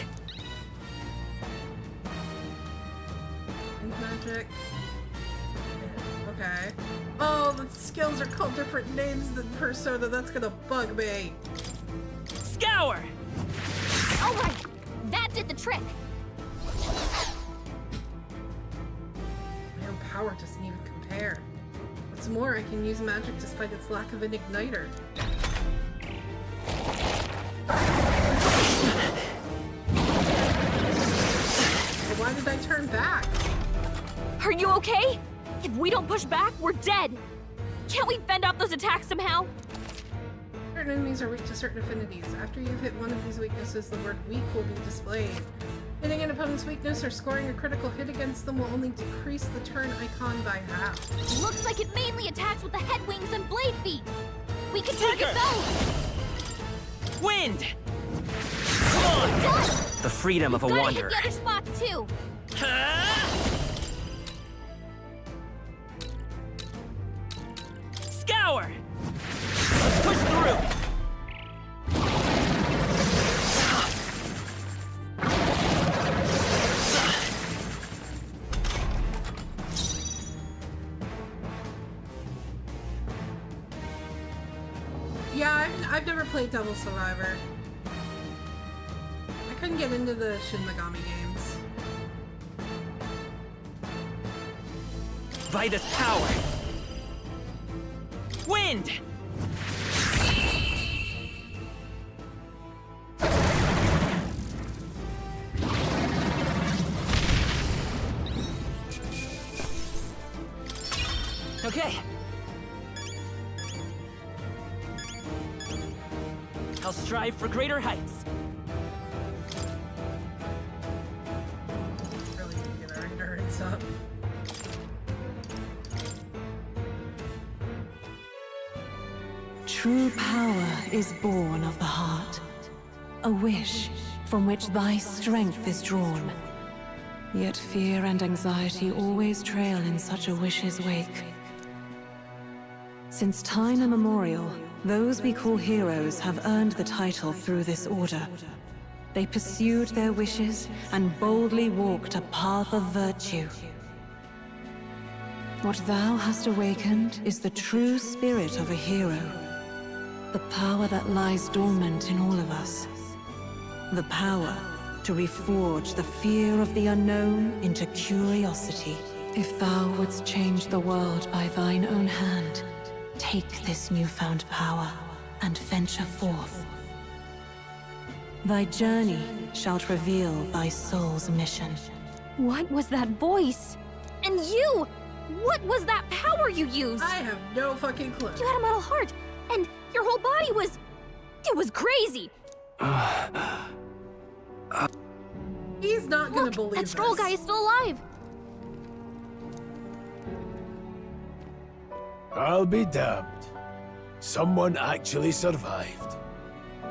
Magic. Okay. Oh, the skills are called different names than persona. That's gonna bug me. Scour! All right, that did the trick. My own power doesn't even compare. What's more, I can use magic despite its lack of an igniter. So why did I turn back? Are you okay? If we don't push back, we're dead. Can't we fend off those attacks somehow? Certain enemies are weak to certain affinities. After you've hit one of these weaknesses, the word weak will be displayed. Hitting an opponent's weakness or scoring a critical hit against them will only decrease the turn icon by half. Looks like it mainly attacks with the head wings and blade feet. We can target those. Wind! Come on! Done! The freedom of a Gotta wanderer. hit the other spots too. Scour! Let's push through! Yeah, I've never played Devil Survivor. I couldn't get into the Shin Megami games. Vitus power! Wind! Okay. I'll strive for greater heights. Really need to get our endurance up. True power is born of the heart, a wish from which thy strength is drawn. Yet fear and anxiety always trail in such a wish's wake. Since time immemorial, those we call heroes have earned the title through this order. They pursued their wishes and boldly walked a path of virtue. What thou hast awakened is the true spirit of a hero. The power that lies dormant in all of us. The power to reforge the fear of the unknown into curiosity. If thou wouldst change the world by thine own hand, take this newfound power and venture forth. Thy journey shalt reveal thy soul's mission. What was that voice? And you! What was that power you used? I have no fucking clue. You had a metal heart, and your whole body was... It was crazy! He's not gonna Look, believe that Stroll this. guy is still alive! I'll be damned. Someone actually survived.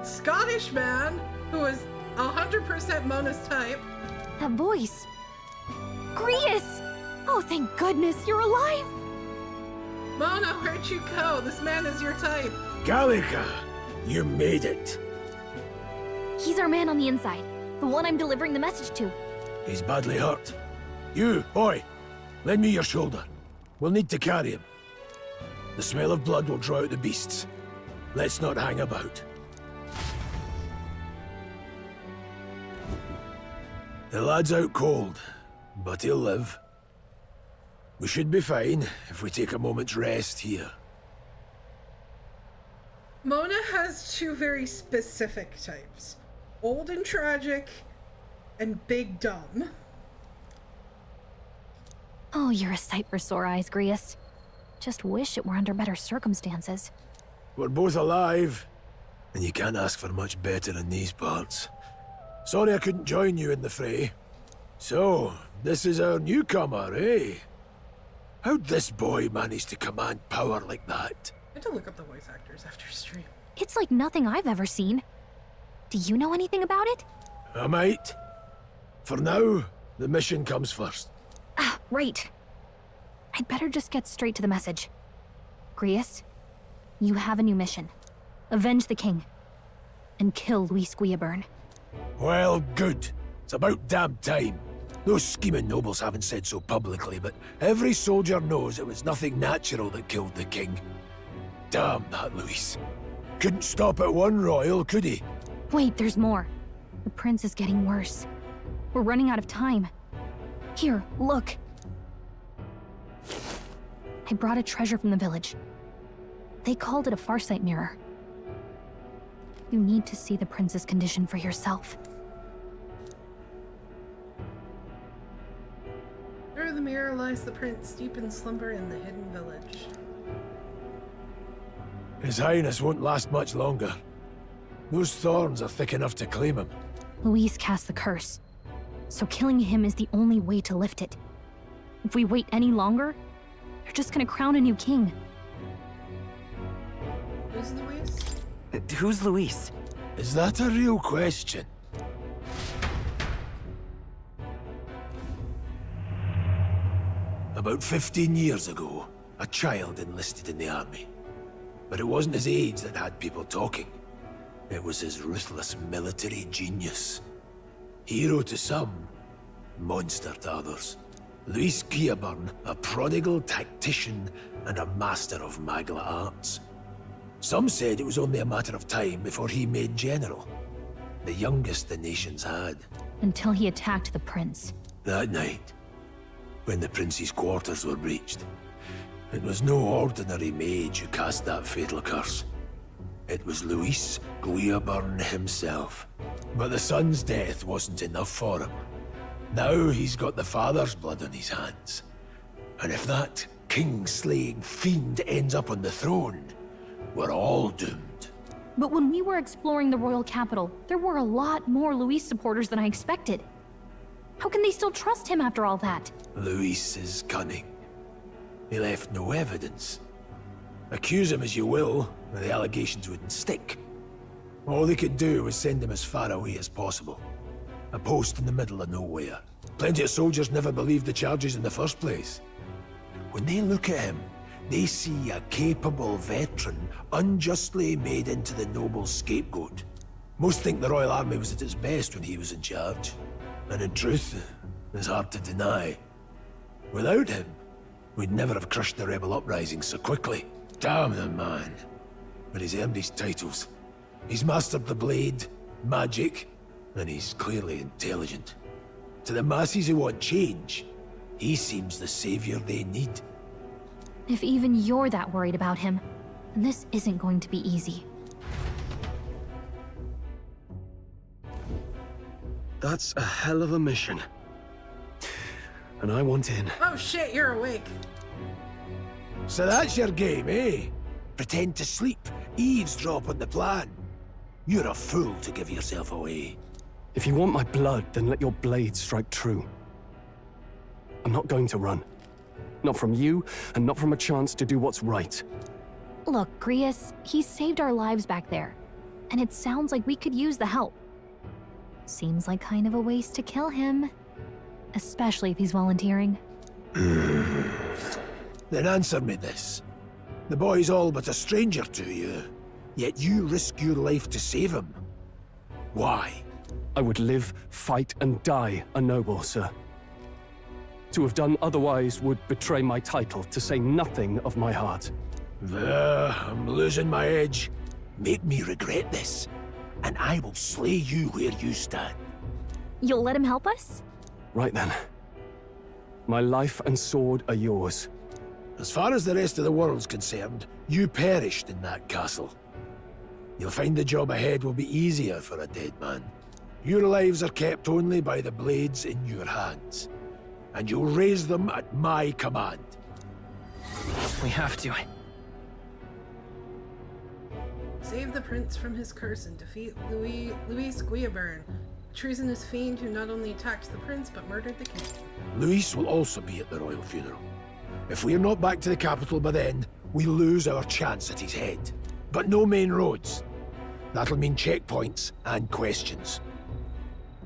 Scottish man who is 100% Mona's type. That voice. Grius! Oh, thank goodness, you're alive! Mona, where'd you go? This man is your type. Gallica, you made it. He's our man on the inside. The one I'm delivering the message to. He's badly hurt. You, boy, lend me your shoulder. We'll need to carry him. The smell of blood will draw out the beasts. Let's not hang about. The lad's out cold, but he'll live. We should be fine if we take a moment's rest here. Mona has two very specific types. Old and tragic, and big dumb. Oh, you're a sight for sore eyes, Grius. Just wish it were under better circumstances. We're both alive, and you can't ask for much better in these parts. Sorry I couldn't join you in the fray. So, this is our newcomer, eh? How'd this boy manage to command power like that? have to look up the voice actors after stream. It's like nothing I've ever seen. Do you know anything about it? I might. For now, the mission comes first. Ah, right. I'd better just get straight to the message. Grius, you have a new mission. Avenge the king. And kill Luis Guillaburn. Well, good. It's about damn time. Those scheming nobles haven't said so publicly, but every soldier knows it was nothing natural that killed the king. Damn that Luis. Couldn't stop at one royal, could he? Wait, there's more. The prince is getting worse. We're running out of time. Here, look. I brought a treasure from the village. They called it a farsight mirror. You need to see the prince's condition for yourself. Through the mirror lies the prince, deep in slumber in the hidden village. His Highness won't last much longer. Those thorns are thick enough to claim him. Luis cast the curse, so killing him is the only way to lift it. If we wait any longer, they're just gonna crown a new king. Who's Luis? Who's Luis? Is that a real question? About 15 years ago, a child enlisted in the army. But it wasn't his age that had people talking. It was his ruthless military genius. Hero to some, monster to others. Luis Guillaburn, a prodigal tactician and a master of Magla arts. Some said it was only a matter of time before he made general. The youngest the nation's had. Until he attacked the prince. That night, when the prince's quarters were breached, it was no ordinary mage who cast that fatal curse. It was Luis Guillaburn himself. But the son's death wasn't enough for him. Now he's got the father's blood on his hands. And if that king-slaying fiend ends up on the throne, we're all doomed. But when we were exploring the royal capital, there were a lot more Luis supporters than I expected. How can they still trust him after all that? Luis is cunning. He left no evidence. Accuse him as you will, the allegations wouldn't stick. All they could do was send him as far away as possible. A post in the middle of nowhere. Plenty of soldiers never believed the charges in the first place. When they look at him, they see a capable veteran unjustly made into the noble's scapegoat. Most think the Royal Army was at its best when he was in charge. And in truth, it's hard to deny. Without him, we'd never have crushed the rebel uprising so quickly. Damn the man. But he's earned his titles. He's mastered the blade, magic, and he's clearly intelligent. To the masses who want change, he seems the savior they need. If even you're that worried about him, then this isn't going to be easy. That's a hell of a mission. And I want in. Oh shit, you're awake. So that's your game, eh? Pretend to sleep, eavesdrop on the plan. You're a fool to give yourself away. If you want my blood, then let your blade strike true. I'm not going to run. Not from you, and not from a chance to do what's right. Look, Grius, he saved our lives back there. And it sounds like we could use the help. Seems like kind of a waste to kill him. Especially if he's volunteering. Then answer me this. The boy's all but a stranger to you, yet you risk your life to save him. Why? I would live, fight, and die a noble, sir. To have done otherwise would betray my title, to say nothing of my heart. I'm losing my edge. Make me regret this, and I will slay you where you stand. You'll let him help us? Right then. My life and sword are yours. As far as the rest of the world's concerned, you perished in that castle. You'll find the job ahead will be easier for a dead man. Your lives are kept only by the blades in your hands. And you'll raise them at my command. We have to. Save the prince from his curse and defeat Luis Guillaburn, a treasonous fiend who not only attacked the prince but murdered the king. Luis will also be at the royal funeral. If we're not back to the capital by then, we lose our chance at his head. But no main roads. That'll mean checkpoints and questions.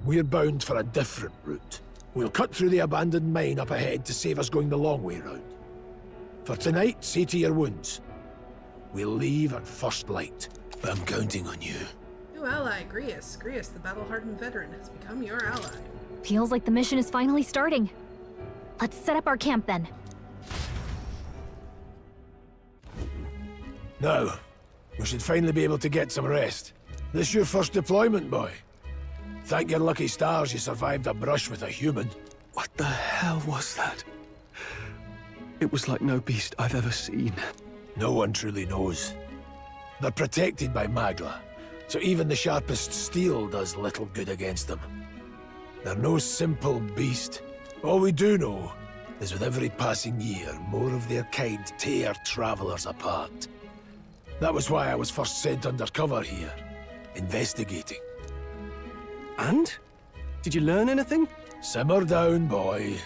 We're bound for a different route. We'll cut through the abandoned mine up ahead to save us going the long way round. For tonight, see to your wounds. We'll leave at first light. I'm counting on you. New ally, Grius. Grius, the battle-hardened veteran, has become your ally. Feels like the mission is finally starting. Let's set up our camp then. Now, we should finally be able to get some rest. This your first deployment, boy? Thank your lucky stars you survived a brush with a human. What the hell was that? It was like no beast I've ever seen. No one truly knows. They're protected by Magla, so even the sharpest steel does little good against them. They're no simple beast. All we do know is with every passing year, more of their kind tear travelers apart. That was why I was first sent undercover here, investigating. And? Did you learn anything? Simmer down, boy.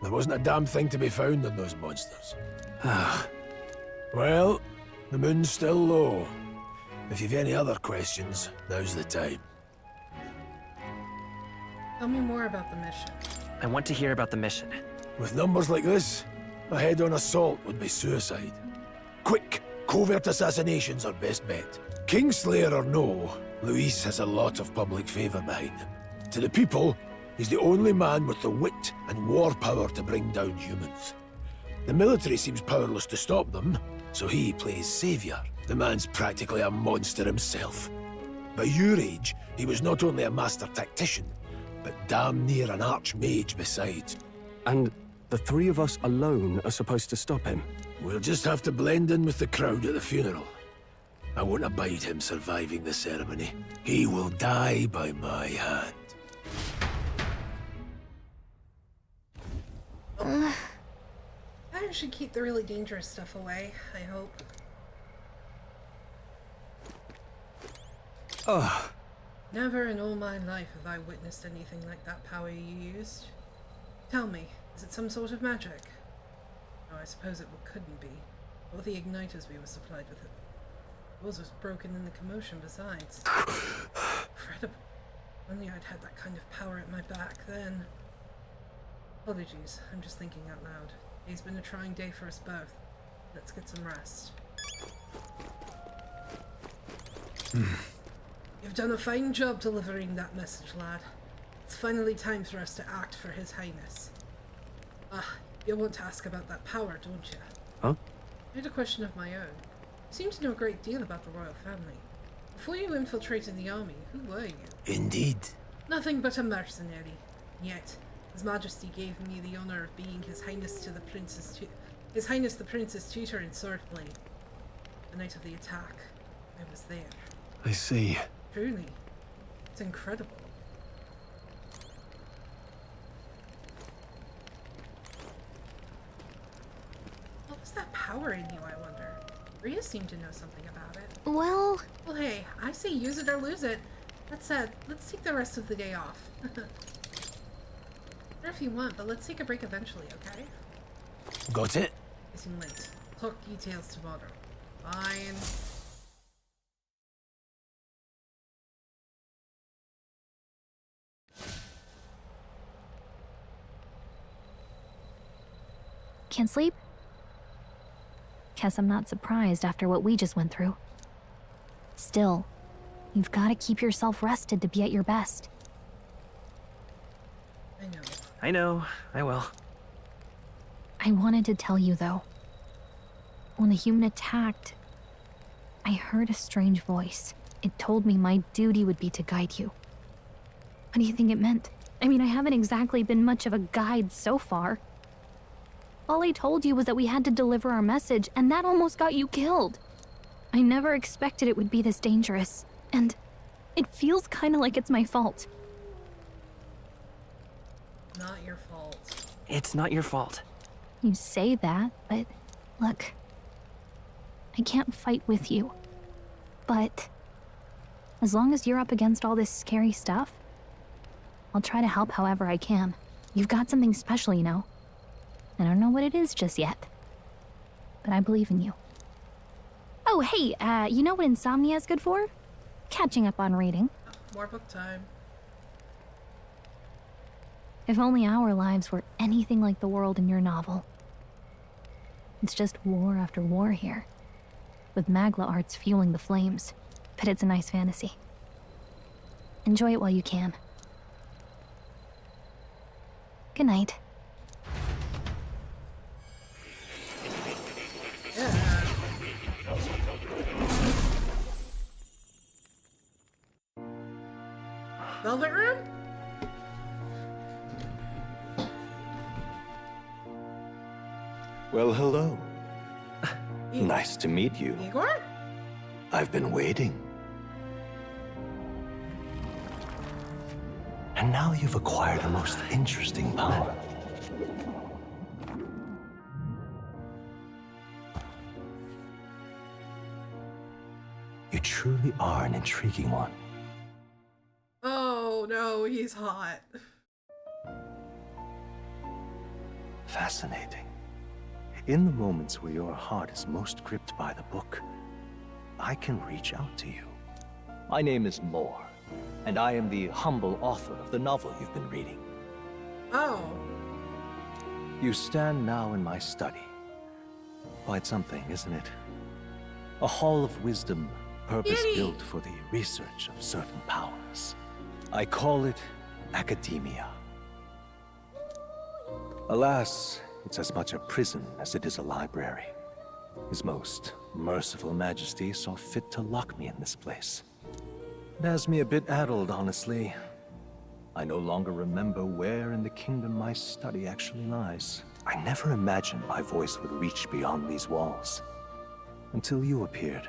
There wasn't a damn thing to be found on those monsters. Ah. Well, the moon's still low. If you've any other questions, now's the time. Tell me more about the mission. I want to hear about the mission. With numbers like this, a head-on assault would be suicide. Quick, covert assassinations are best bet. Kingslayer or no, Luis has a lot of public favor behind him. To the people, he's the only man with the wit and war power to bring down humans. The military seems powerless to stop them, so he plays savior. The man's practically a monster himself. By your age, he was not only a master tactician, but damn near an archmage besides. And the three of us alone are supposed to stop him? We'll just have to blend in with the crowd at the funeral. I won't abide him surviving the ceremony. He will die by my hand. I should keep the really dangerous stuff away, I hope. Ugh. Never in all my life have I witnessed anything like that power you used. Tell me, is it some sort of magic? No, I suppose it couldn't be. All the igniters we were supplied with it. Yours was broken in the commotion besides. Incredible. Only I'd had that kind of power at my back then. Apologies, I'm just thinking out loud. It's been a trying day for us both. Let's get some rest. You've done a fine job delivering that message, lad. It's finally time for us to act for His Highness. You'll want to ask about that power, don't you? Huh? I had a question of my own. You seem to know a great deal about the royal family. Before you infiltrated the army, who were you? Indeed. Nothing but a mercenary. Yet, His Majesty gave me the honor of being His Highness the Prince's tutor in swordplay. The night of the attack, I was there. I see. Truly, it's incredible. What was that power in you, I wonder? Rhea seemed to know something about it. Well, hey, I say use it or lose it. That said, let's take the rest of the day off. Or if you want, but let's take a break eventually, okay? Got it? Getting late. Talk details tomorrow. Fine. Can't sleep? Guess I'm not surprised after what we just went through. Still, you've got to keep yourself rested to be at your best. I know, I will. I wanted to tell you, though. When the human attacked, I heard a strange voice. It told me my duty would be to guide you. What do you think it meant? I mean, I haven't exactly been much of a guide so far. All I told you was that we had to deliver our message, and that almost got you killed. I never expected it would be this dangerous, and it feels kind of like it's my fault. Not your fault. It's not your fault. You say that, but look, I can't fight with you. But as long as you're up against all this scary stuff, I'll try to help however I can. You've got something special, you know. I don't know what it is just yet, but I believe in you. Oh, hey, you know what insomnia is good for? Catching up on reading. More book time. If only our lives were anything like the world in your novel. It's just war after war here, with Magla arts fueling the flames, but it's a nice fantasy. Enjoy it while you can. Good night. Velvet room? Well, hello. Nice to meet you. Igor? I've been waiting. And now you've acquired a most interesting power. You truly are an intriguing one. Oh no, he's hot. Fascinating. In the moments where your heart is most gripped by the book, I can reach out to you. My name is Moore, and I am the humble author of the novel you've been reading. Oh. You stand now in my study. Quite something, isn't it? A hall of wisdom, purpose-built for the research of certain powers. I call it academia. Alas, it's as much a prison as it is a library. His most merciful majesty saw fit to lock me in this place. It has me a bit addled, honestly. I no longer remember where in the kingdom my study actually lies. I never imagined my voice would reach beyond these walls. Until you appeared.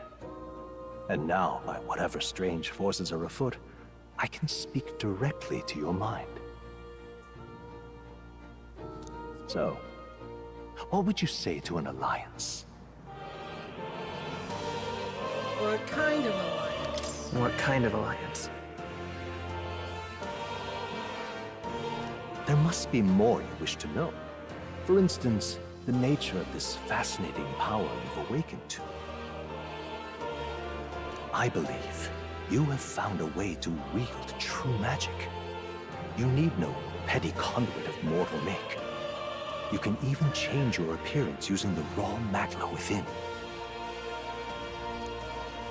And now, by whatever strange forces are afoot, I can speak directly to your mind. So, what would you say to an alliance? What kind of alliance? What kind of alliance? There must be more you wish to know. For instance, the nature of this fascinating power you've awakened to. I believe you have found a way to wield true magic. You need no petty conduit of mortal make. You can even change your appearance using the raw magla within.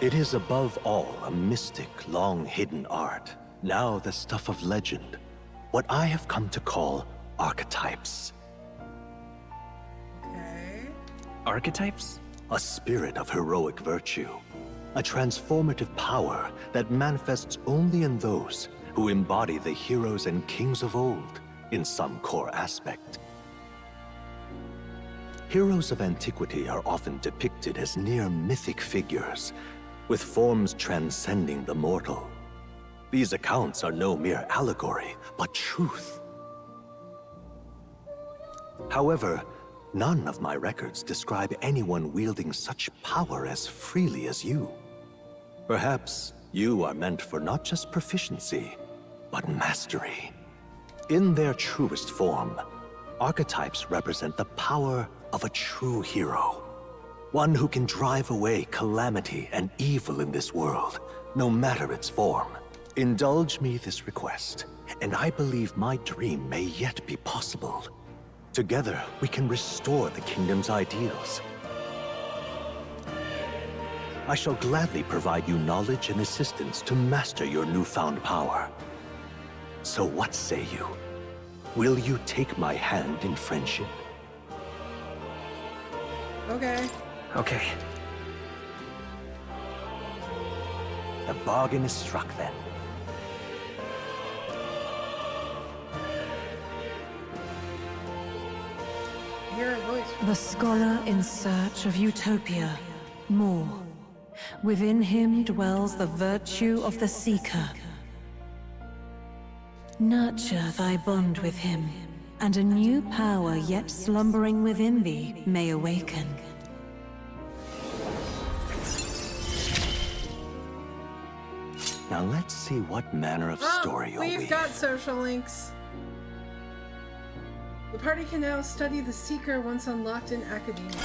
It is above all a mystic, long-hidden art, now the stuff of legend, what I have come to call archetypes. Okay. Archetypes? A spirit of heroic virtue. A transformative power that manifests only in those who embody the heroes and kings of old in some core aspect. Heroes of antiquity are often depicted as near mythic figures, with forms transcending the mortal. These accounts are no mere allegory, but truth. However, none of my records describe anyone wielding such power as freely as you. Perhaps you are meant for not just proficiency, but mastery. In their truest form, archetypes represent the power of a true hero. One who can drive away calamity and evil in this world, no matter its form. Indulge me this request, and I believe my dream may yet be possible. Together, we can restore the kingdom's ideals. I shall gladly provide you knowledge and assistance to master your newfound power. So what say you? Will you take my hand in friendship? Okay. Okay. The bargain is struck then. Hear a voice. The scholar in search of utopia, more. Within him dwells the virtue of the seeker. Nurture thy bond with him, and a new power yet slumbering within thee may awaken. Now let's see what manner of story you'll We've weave. got social links. The party can now study the Seeker once unlocked in academia.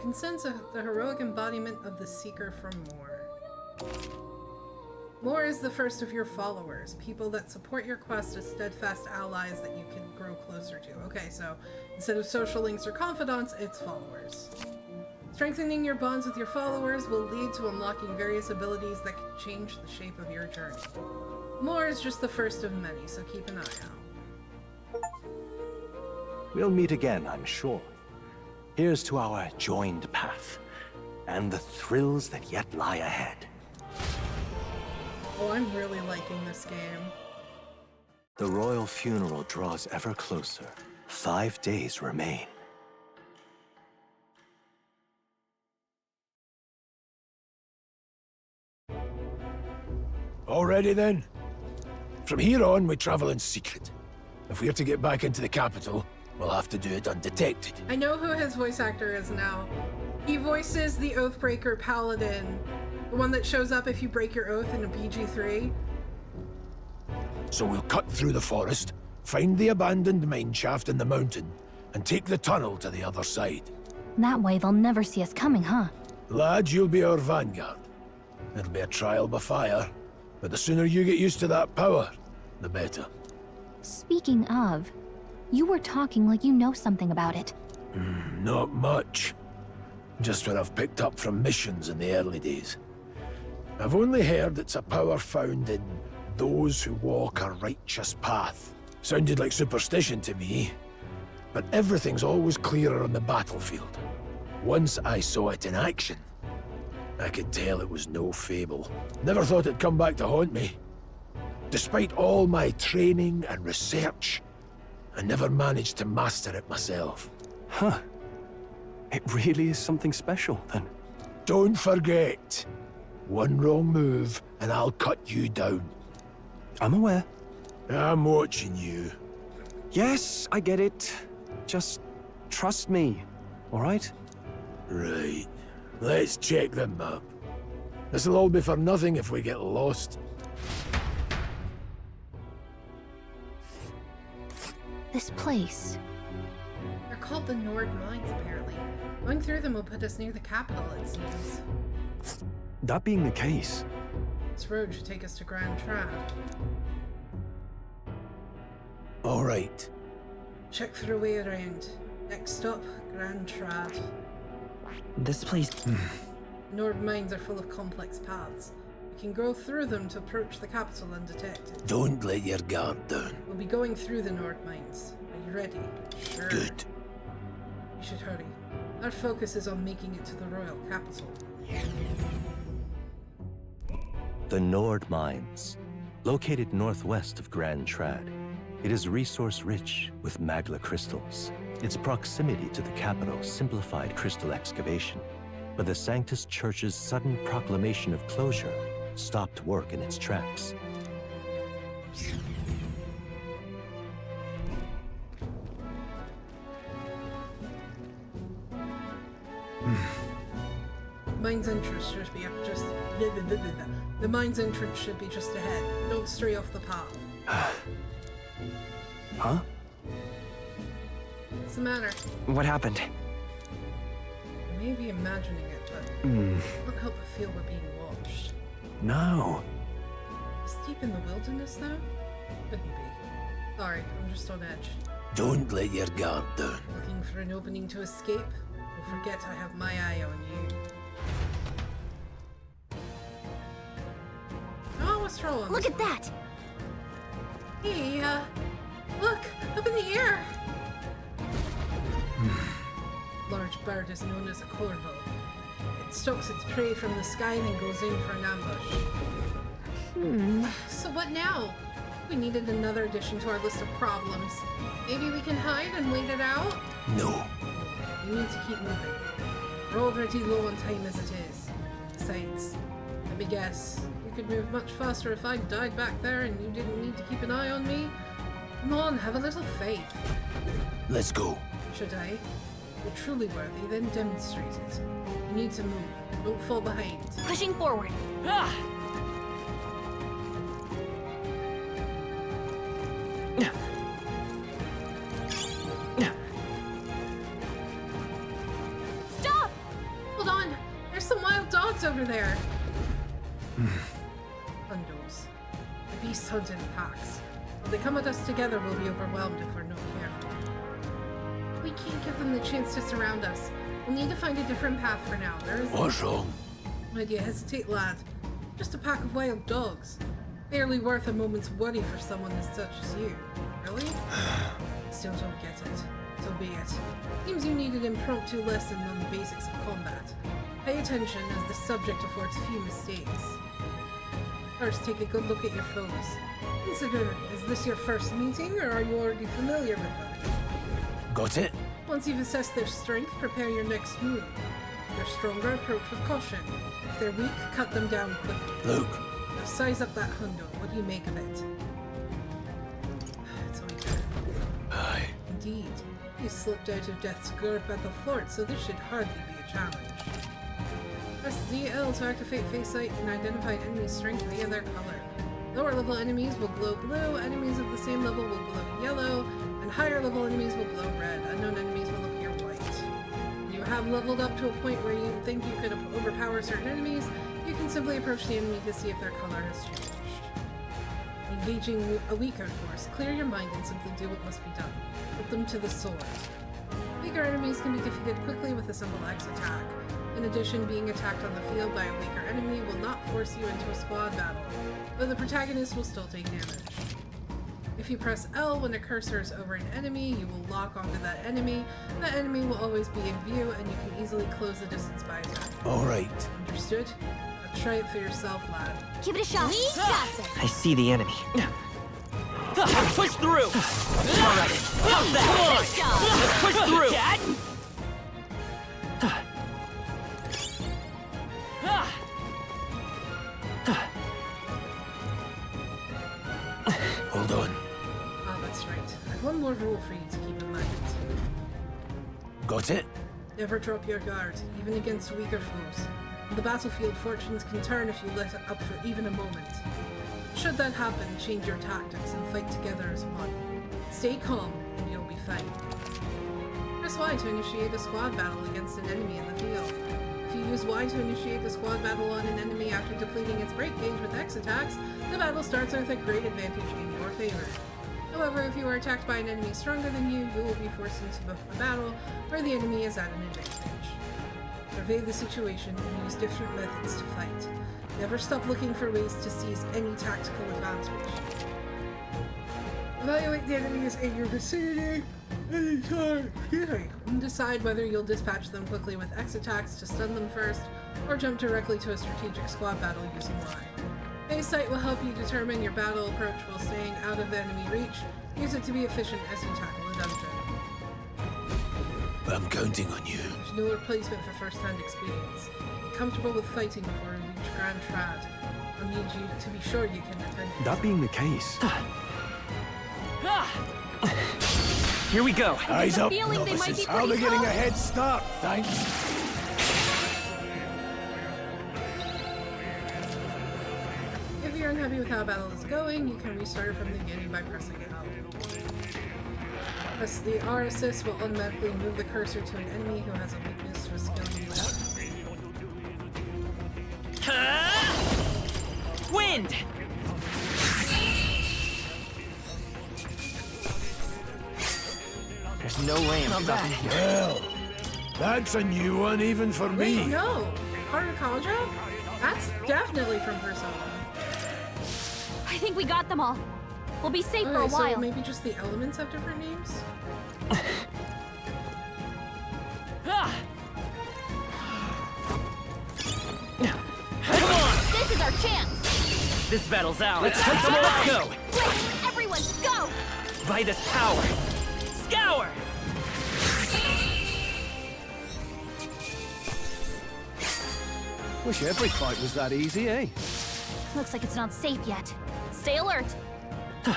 can sense the heroic embodiment of the seeker from Moore. Moore is the first of your followers, people that support your quest as steadfast allies that you can grow closer to. Okay, so instead of social links or confidants, it's followers. Strengthening your bonds with your followers will lead to unlocking various abilities that can change the shape of your journey. Moore is just the first of many, so keep an eye out. We'll meet again, I'm sure. Here's to our joined path, and the thrills that yet lie ahead. Oh, I'm really liking this game. The royal funeral draws ever closer. 5 days remain. Already then? From here on, we travel in secret. If we're to get back into the capital, we'll have to do it undetected. I know who his voice actor is now. He voices the Oathbreaker Paladin, the one that shows up if you break your oath in a BG3. So we'll cut through the forest, find the abandoned mine shaft in the mountain, and take the tunnel to the other side. That way they'll never see us coming, huh? Lad, you'll be our vanguard. It'll be a trial by fire, but the sooner you get used to that power, the better. Speaking of, you were talking like you know something about it. Not much. Just what I've picked up from missions in the early days. I've only heard it's a power found in those who walk a righteous path. Sounded like superstition to me, but everything's always clearer on the battlefield. Once I saw it in action, I could tell it was no fable. Never thought it'd come back to haunt me. Despite all my training and research, I never managed to master it myself. Huh. It really is something special, then. Don't forget. One wrong move, and I'll cut you down. I'm aware. I'm watching you. Yes, I get it. Just trust me, all right? Right. Let's check the map. This'll all be for nothing if we get lost. This place. They're called the Nord Mines, apparently. Going through them will put us near the capital, it seems. That being the case... This road should take us to Grand Trad. All right. Check for a way around. Next stop, Grand Trad. This place... Nord Mines are full of complex paths. We can go through them to approach the capital undetected. Don't let your guard down. We'll be going through the Nord Mines. Are you ready? Sure. Good. You should hurry. Our focus is on making it to the royal capital. The Nord Mines, located northwest of Grand Trad. It is resource-rich with magla crystals. Its proximity to the capital simplified crystal excavation, but the Sanctus Church's sudden proclamation of closure stopped work in its tracks. Mine's entrance should be up just... The mine's entrance should be just ahead. Don't stray off the path. Huh? What's the matter? What happened? I may be imagining it, but I can't help but feel we're being watched. No. Is deep in the wilderness, though? Couldn't be. Sorry, I'm just on edge. Don't let your guard down. Looking for an opening to escape? Don't forget I have my eye on you. Oh, what's wrong? Look at that! Hey, look! Up in the air! Large bird is known as a corvo. It stalks its prey from the sky and then goes in for an ambush. So what now? We needed another addition to our list of problems. Maybe we can hide and wait it out? No. We need to keep moving. We're already low on time as it is. Besides, let me guess. You could move much faster if I died back there and you didn't need to keep an eye on me. Come on, have a little faith. Let's go. Should I? If you're truly worthy, then demonstrate it. You need to move. Don't fall behind. Pushing forward. Ah! Stop! come at us together, we'll be overwhelmed if we're not careful. We can't give them the chance to surround us. We'll need to find a different path for now. What's wrong? Why do you hesitate, lad? Just a pack of wild dogs. Barely worth a moment's worry for someone as such as you. Really? Still don't get it. So be it. Seems you need an impromptu lesson on the basics of combat. Pay attention, as the subject affords few mistakes. First, take a good look at your foes. Consider, is this your first meeting, or are you already familiar with them? Got it? Once you've assessed their strength, prepare your next move. If they're stronger, approach with caution. If they're weak, cut them down quickly. Luke. Now size up that hundo. What do you make of it? It's weaker. Aye. Indeed. You slipped out of Death's grip at the fort, so this should hardly be a challenge. Press ZL to activate Face Sight and identify an enemy's strength via their color. Lower level enemies will glow blue, enemies of the same level will glow yellow, and higher level enemies will glow red. Unknown enemies will appear white. When you have leveled up to a point where you think you could overpower certain enemies, you can simply approach the enemy to see if their color has changed. Engaging a weaker force, clear your mind and simply do what must be done. Put them to the sword. Weaker enemies can be defeated quickly with a simple X attack. In addition, being attacked on the field by a weaker enemy will not force you into a squad battle, though the protagonist will still take damage. If you press L when a cursor is over an enemy, you will lock onto that enemy. That enemy will always be in view, and you can easily close the distance by attack. Alright. Understood? Now try it for yourself, lad. Give it a shot. We got it. I see the enemy. Let's push through! Alright, how's that? Let's push through! Hold on. Ah, that's right. I have one more rule for you to keep in mind. Got it? Never drop your guard, even against weaker foes. On the battlefield, fortunes can turn if you let it up for even a moment. Should that happen, change your tactics and fight together as one. Stay calm, and you'll be fine. Press Y to initiate a squad battle against an enemy in the field. If you use Y to initiate a squad battle on an enemy after depleting its break gauge with X attacks, the battle starts with a great advantage in your favor. However, if you are attacked by an enemy stronger than you, you will be forced into a battle where the enemy is at an advantage. Survey the situation and use different methods to fight. Never stop looking for ways to seize any tactical advantage. Evaluate the enemies in your vicinity and decide whether you'll dispatch them quickly with X attacks to stun them first, or jump directly to a strategic squad battle using Y. Face Sight will help you determine your battle approach while staying out of enemy reach. Use it to be efficient as you tackle a dungeon. I'm counting on you. There's no replacement for first-hand experience. Be comfortable with fighting before you reach Grand Trad. I'll need you to be sure you can defend yourself. That being the case... Here we go. Eyes up, novices. How they're getting a head start, thanks. If you're unhappy with how a battle is going, you can restart it from the beginning by pressing L. Press the R assist will automatically move the cursor to an enemy who has a weakness to a skill you have. Wind! There's no way I'm stopping here. Well, that's a new one even for me. Wait, no! Horticulture? That's definitely from Persona. I think we got them all. We'll be safe for a while. So maybe just the elements have different names? Come on! This is our chance! This battle's out. Let's take them all. Let's go! Wait! Everyone, go! Vitus power! Scour! Wish every fight was that easy, eh? Looks like it's not safe yet. Stay alert. All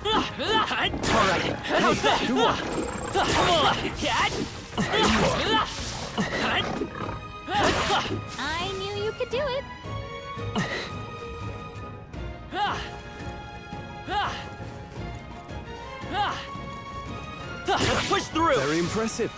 right, how's that? Come on, cat! I knew you could do it. Let's push through. Very impressive.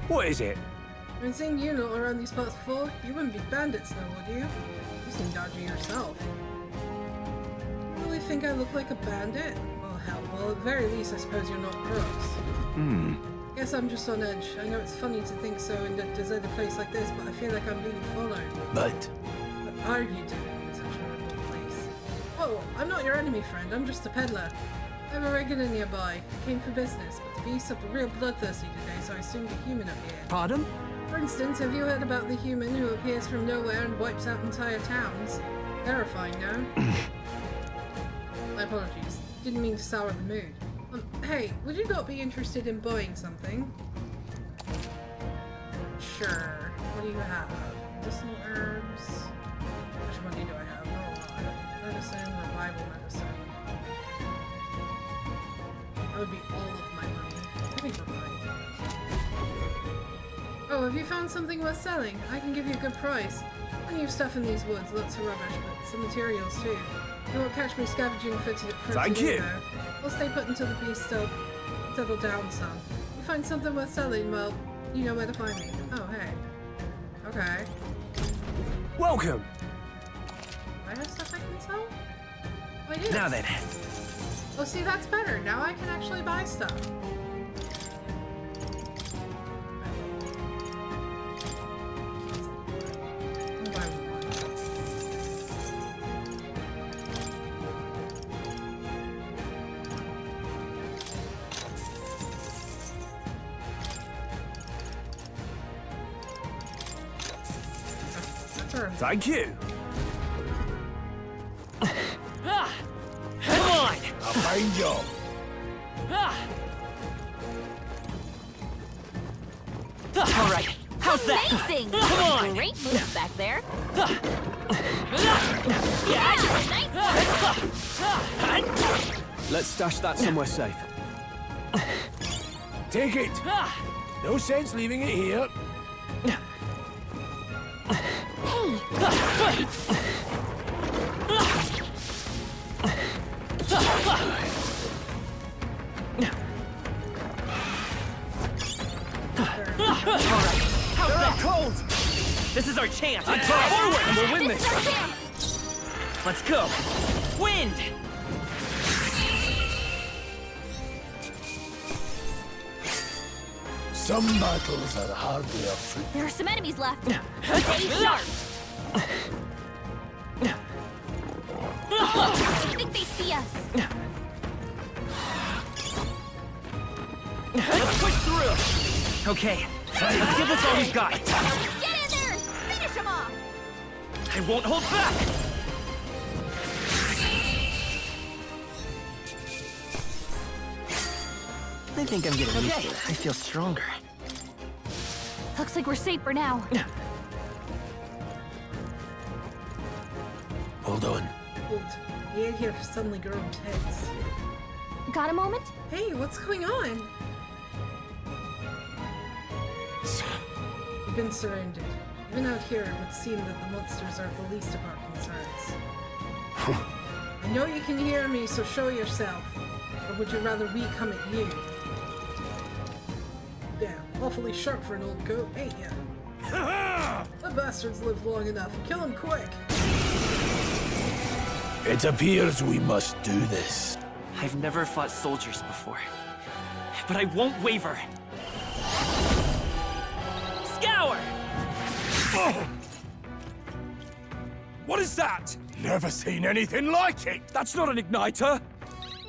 What is it? I haven't seen you not around these parts before. You wouldn't be bandits though, would you? You seem dodgy yourself. You really think I look like a bandit? Well, hell. Well, at the very least, I suppose you're not crooks. Guess I'm just on edge. I know it's funny to think so in a deserted place like this, but I feel like I'm being followed. But What are you doing in such a remote place? Oh, I'm not your enemy, friend. I'm just a peddler. I have a regular nearby. I came for business, but the beasts are real bloodthirsty today, so I assumed a human appeared. Pardon? For instance, have you heard about the human who appears from nowhere and wipes out entire towns? Terrifying, no? My apologies. Didn't mean to sour the mood. Hey, would you not be interested in buying something? Sure. What do you have? Medicinal herbs? Which money do I have? Oh, medicine, revival medicine. That would be all of my money. I think we're fine. Oh, have you found something worth selling? I can give you a good price. Plenty of stuff in these woods, lots of rubbish, but some materials too. You won't catch me scavenging for Thank you. I'll stay put until the beast settle down some. If you find something worth selling, well, you know where to find me. Oh, hey. Okay. Welcome. Do I have stuff I can sell? Oh, I do. Now then. Oh, see, that's better. Now I can actually buy stuff. Thank you. Come on! A fine job. All right. How's that? Amazing! Come on! Great move back there. Let's stash that somewhere safe. Take it. No sense leaving it here. They're out cold! This is our chance! Forward! And we'll win this! Let's go! Wind! Some battles are hardly a fruit. There are some enemies left. Stay sharp. I think they see us. Let's push through! Okay, let's give this all we've got. Get in there! Finish them off! I won't hold back! I think I'm getting used to it. I feel stronger. Looks like we're safe for now. Hold on. Hold. The air here has suddenly grown tense. Got a moment? Hey, what's going on? We've been surrounded. Even out here, it would seem that the monsters are the least of our concerns. I know you can hear me, so show yourself. Or would you rather we come at you? Yeah, awfully sharp for an old goat, ain't ya? The bastards live long enough. Kill him quick! It appears we must do this. I've never fought soldiers before, but I won't waver. Scour! Oh! What is that? Never seen anything like it! That's not an igniter!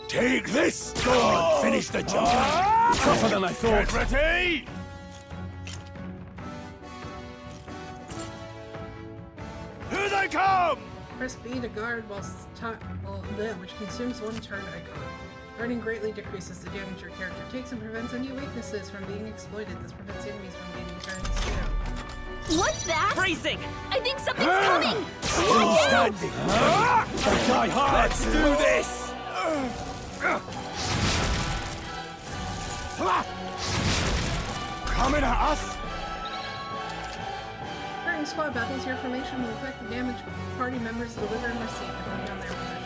Take this! Go on, finish the job! Tougher than I thought. Get ready! Here they come! Press B to guard which consumes one turn icon. Guarding greatly decreases the damage your character takes and prevents any weaknesses from being exploited. This prevents enemies from gaining turns too. What's that? Bracing! I think something's coming! Still standing! Die hard! Let's do this! Coming at us! During squad battles, your formation will affect the damage party members deliver and receive depending on their position.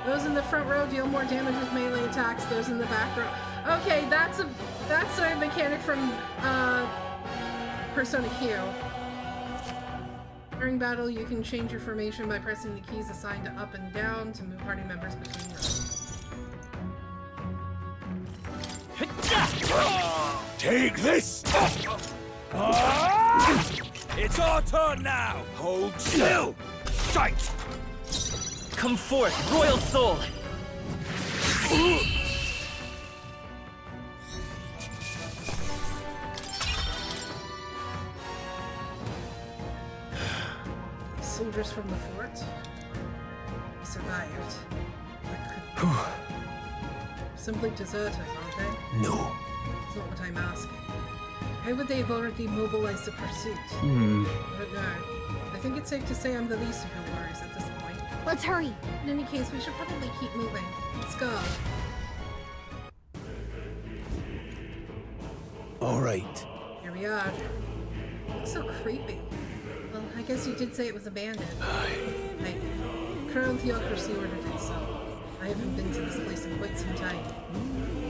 Those in the front row deal more damage with melee attacks, those in the back row... Okay, that's a mechanic from Persona Q. During battle, you can change your formation by pressing the keys assigned to up and down to move party members between rows. Take this! It's our turn now! Hold still! Strike! Come forth, Royal Soul! Soldiers from the fort. They survived. Simply deserters, aren't they? No. That's not what I'm asking. How would they have already mobilized the pursuit? I don't know. I think it's safe to say I'm the least of your worries at this point. Let's hurry. In any case, we should probably keep moving. Let's go. All right. Here we are. Looks so creepy. Well, I guess you did say it was abandoned. Hey, Crown Theocracy ordered it so. I haven't been to this place in quite some time.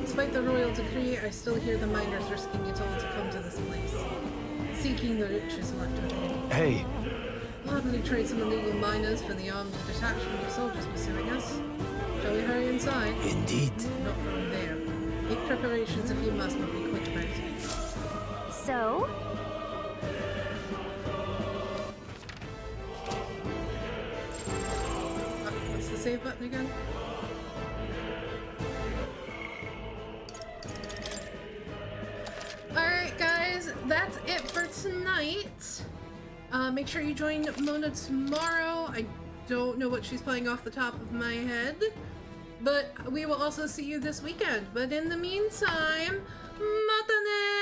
Despite the royal decree, I still hear the miners risking it all to come to this place, seeking the riches left within. Hey. We'll happily trade some illegal miners for the armed detachment of soldiers pursuing us. Shall we hurry inside? Indeed. Not from there. Make preparations if you must, but be quick about it. So? What's the save button again? Alright guys, that's it for tonight. Make sure you join Mona tomorrow. I don't know what she's playing off the top of my head, but we will also see you this weekend. But in the meantime, matane!